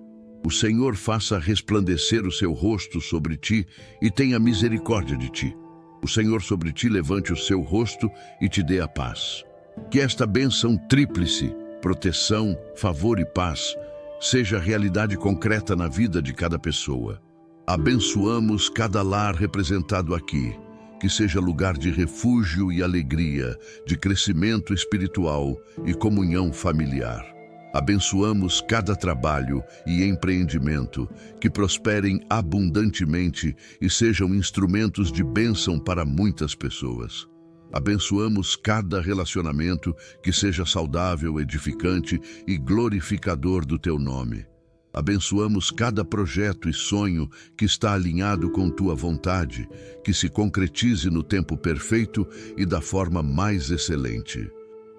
O Senhor faça resplandecer o seu rosto sobre ti e tenha misericórdia de ti. O Senhor sobre ti levante o seu rosto e te dê a paz. Que esta bênção tríplice, proteção, favor e paz, seja realidade concreta na vida de cada pessoa. Abençoamos cada lar representado aqui, que seja lugar de refúgio e alegria, de crescimento espiritual e comunhão familiar. Abençoamos cada trabalho e empreendimento, que prosperem abundantemente e sejam instrumentos de bênção para muitas pessoas. Abençoamos cada relacionamento que seja saudável, edificante e glorificador do Teu nome. Abençoamos cada projeto e sonho que está alinhado com Tua vontade, que se concretize no tempo perfeito e da forma mais excelente.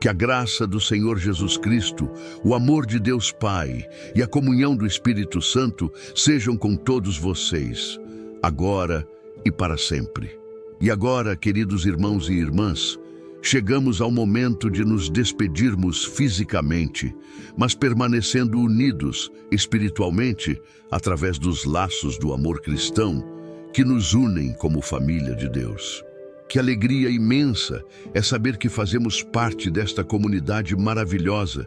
Que a graça do Senhor Jesus Cristo, o amor de Deus Pai e a comunhão do Espírito Santo sejam com todos vocês, agora e para sempre. E agora, queridos irmãos e irmãs, chegamos ao momento de nos despedirmos fisicamente, mas permanecendo unidos espiritualmente através dos laços do amor cristão que nos unem como família de Deus. Que alegria imensa é saber que fazemos parte desta comunidade maravilhosa,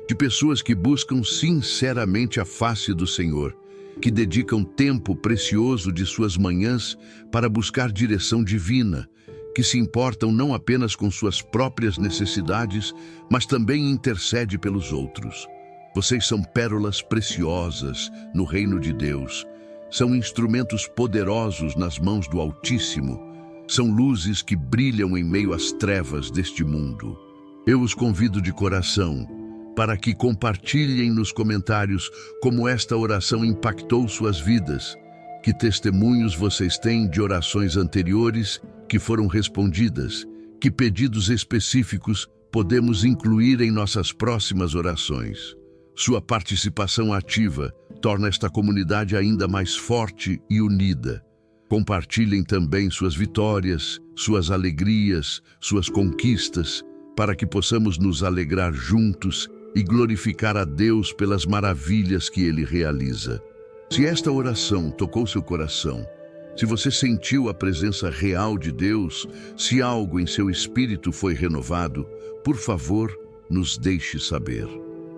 de pessoas que buscam sinceramente a face do Senhor, que dedicam tempo precioso de suas manhãs para buscar direção divina, que se importam não apenas com suas próprias necessidades, mas também intercede pelos outros. Vocês são pérolas preciosas no reino de Deus, são instrumentos poderosos nas mãos do Altíssimo, são luzes que brilham em meio às trevas deste mundo. Eu os convido de coração para que compartilhem nos comentários como esta oração impactou suas vidas, que testemunhos vocês têm de orações anteriores que foram respondidas, que pedidos específicos podemos incluir em nossas próximas orações. Sua participação ativa torna esta comunidade ainda mais forte e unida. Compartilhem também suas vitórias, suas alegrias, suas conquistas, para que possamos nos alegrar juntos e glorificar a Deus pelas maravilhas que Ele realiza. Se esta oração tocou seu coração, se você sentiu a presença real de Deus, se algo em seu espírito foi renovado, por favor, nos deixe saber.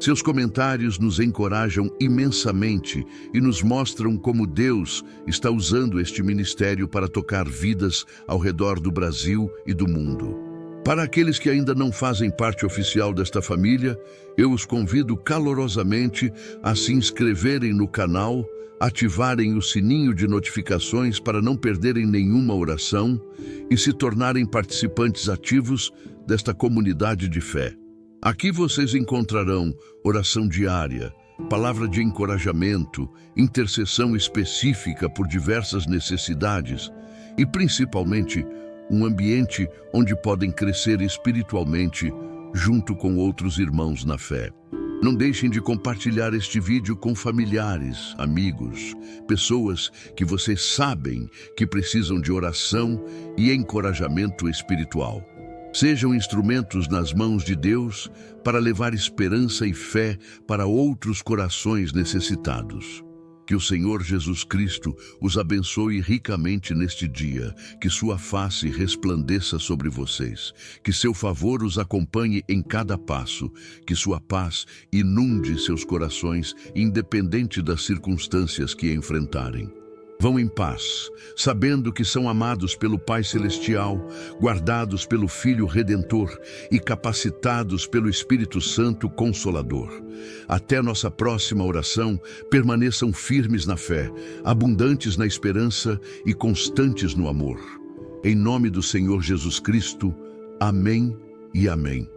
Seus comentários nos encorajam imensamente e nos mostram como Deus está usando este ministério para tocar vidas ao redor do Brasil e do mundo. Para aqueles que ainda não fazem parte oficial desta família, eu os convido calorosamente a se inscreverem no canal, ativarem o sininho de notificações para não perderem nenhuma oração e se tornarem participantes ativos desta comunidade de fé. Aqui vocês encontrarão oração diária, palavra de encorajamento, intercessão específica por diversas necessidades e, principalmente, um ambiente onde podem crescer espiritualmente junto com outros irmãos na fé. Não deixem de compartilhar este vídeo com familiares, amigos, pessoas que vocês sabem que precisam de oração e encorajamento espiritual. Sejam instrumentos nas mãos de Deus para levar esperança e fé para outros corações necessitados. Que o Senhor Jesus Cristo os abençoe ricamente neste dia, que sua face resplandeça sobre vocês, que seu favor os acompanhe em cada passo, que sua paz inunde seus corações, independente das circunstâncias que enfrentarem. Vão em paz, sabendo que são amados pelo Pai Celestial, guardados pelo Filho Redentor e capacitados pelo Espírito Santo Consolador. Até nossa próxima oração, permaneçam firmes na fé, abundantes na esperança e constantes no amor. Em nome do Senhor Jesus Cristo, amém e amém.